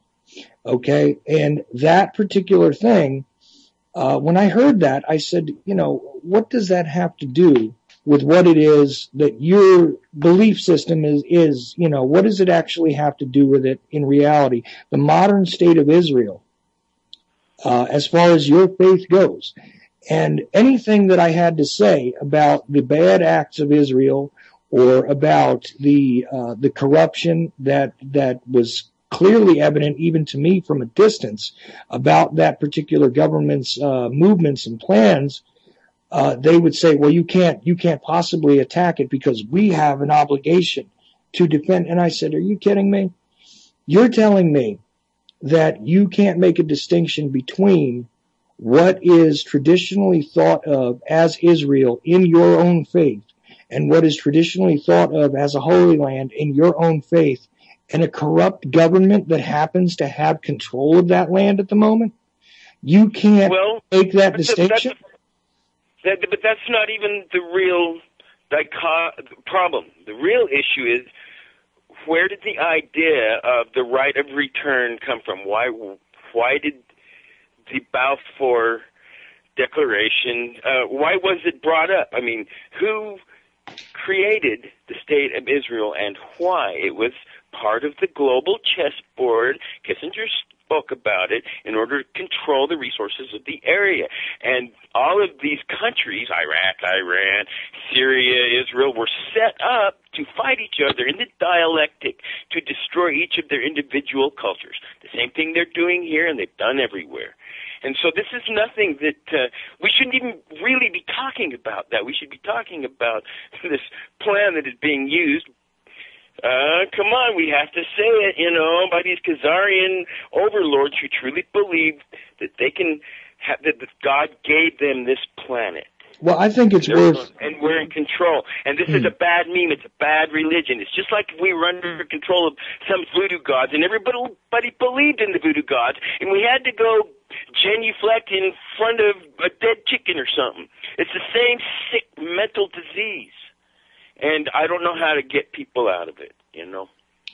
Okay, and that particular thing, when I heard that, I said, what does that have to do with what it is that your belief system is, what does it actually have to do with it in reality? The modern state of Israel, as far as your faith goes. And anything that I had to say about the bad acts of Israel or about the corruption that was clearly evident even to me from a distance about that particular government's movements and plans, they would say, well, you can't possibly attack it because we have an obligation to defend. And I said, are you kidding me? You're telling me that you can't make a distinction between what is traditionally thought of as Israel in your own faith and what is traditionally thought of as a Holy Land in your own faith, and a corrupt government that happens to have control of that land at the moment? You can't make that distinction? But that's not even the real problem. The real issue is, where did the idea of the right of return come from? Why did the Balfour Declaration, why was it brought up? I mean, who created the State of Israel and why? It was part of the global chessboard. Kissinger spoke about it in order to control the resources of the area. And all of these countries, Iraq, Iran, Syria, Israel, were set up to fight each other in the dialectic to destroy each of their individual cultures. The same thing they're doing here, and they've done everywhere. And so this is nothing that we shouldn't even really be talking about that. We should be talking about this plan that is being used. Come on, we have to say it, by these Khazarian overlords who truly believe that they can have, that God gave them this planet. Well, I think it's worth... And we're in control. And this is a bad meme. It's a bad religion. It's just like if we were under control of some voodoo gods, and everybody believed in the voodoo gods, and we had to go genuflect in front of a dead chicken or something. It's the same sick mental disease. And I don't know how to get people out of it,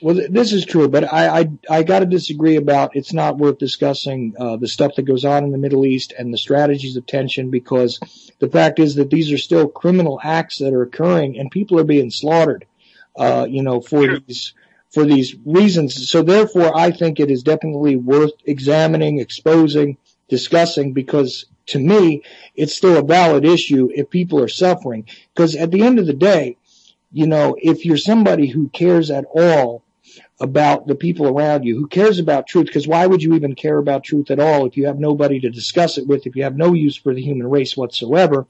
Well, this is true, but I got to disagree about it's not worth discussing the stuff that goes on in the Middle East and the strategies of tension, because the fact is that these are still criminal acts that are occurring and people are being slaughtered, for these reasons. So therefore, I think it is definitely worth examining, exposing, discussing, because to me, it's still a valid issue if people are suffering. Because at the end of the day, if you're somebody who cares at all about the people around you, who cares about truth, because why would you even care about truth at all if you have nobody to discuss it with, if you have no use for the human race whatsoever?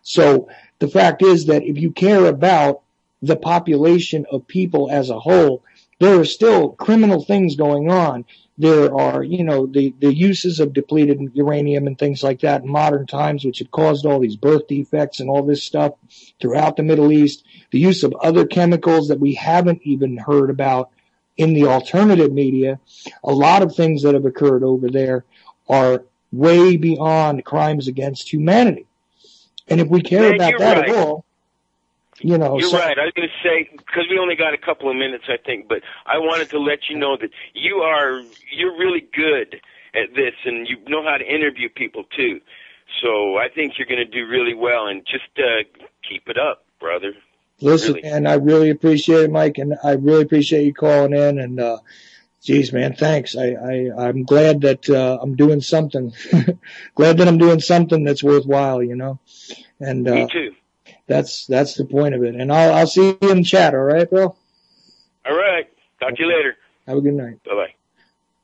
So the fact is that if you care about the population of people as a whole, there are still criminal things going on. There are, the uses of depleted uranium and things like that in modern times, which have caused all these birth defects and all this stuff throughout the Middle East. The use of other chemicals that we haven't even heard about in the alternative media. A lot of things that have occurred over there are way beyond crimes against humanity. And if we care about that at all, You're right. I was going to say, because we only got a couple of minutes, I think, but I wanted to let you know that you're really good at this, and you know how to interview people too. So I think you're going to do really well, and just keep it up, brother. Listen, really. And I really appreciate it, Mike, and I really appreciate you calling in. And geez, man, thanks. I'm glad that I'm doing something. Glad that I'm doing something that's worthwhile, And me too. That's the point of it. And I'll see you in chat, all right, bro? All right. Talk to you later. Have a good night. Bye-bye.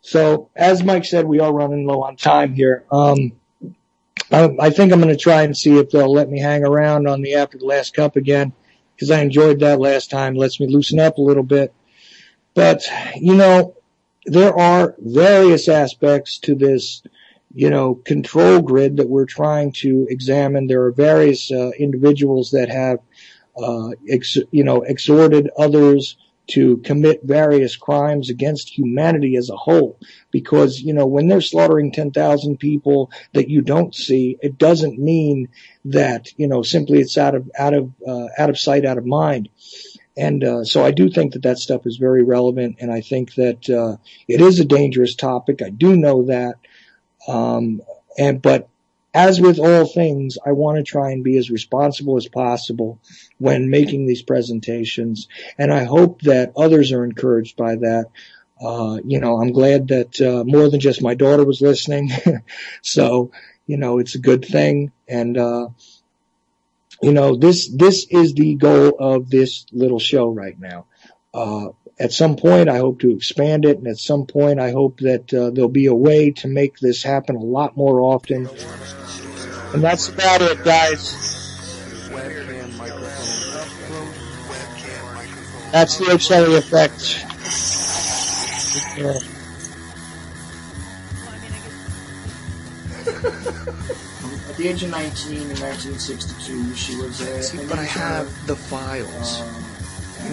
So, as Mike said, we are running low on time here. I think I'm going to try and see if they'll let me hang around on the After the Last Cup again, because I enjoyed that last time. It lets me loosen up a little bit. But, there are various aspects to this control grid that we're trying to examine. There are various individuals that have, exhorted others to commit various crimes against humanity as a whole. Because, when they're slaughtering 10,000 people that you don't see, it doesn't mean that, simply it's out of sight, out of mind. And so I do think that stuff is very relevant, and I think that it is a dangerous topic. I do know that. But as with all things, I want to try and be as responsible as possible when making these presentations. And I hope that others are encouraged by that. I'm glad that, more than just my daughter was listening. So, it's a good thing. And, This is the goal of this little show right now. At some point, I hope to expand it, and at some point, I hope that there'll be a way to make this happen a lot more often. And that's about it, guys. That's the Ochelli effect. At the age of 19 in 1962, she was a... See, but I have the files.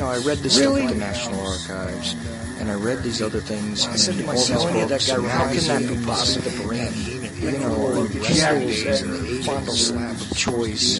I read the stuff at the National Archives, and I read these other things. I said to myself, how can that be possible? The brain, pistols and the fondle slap of choice.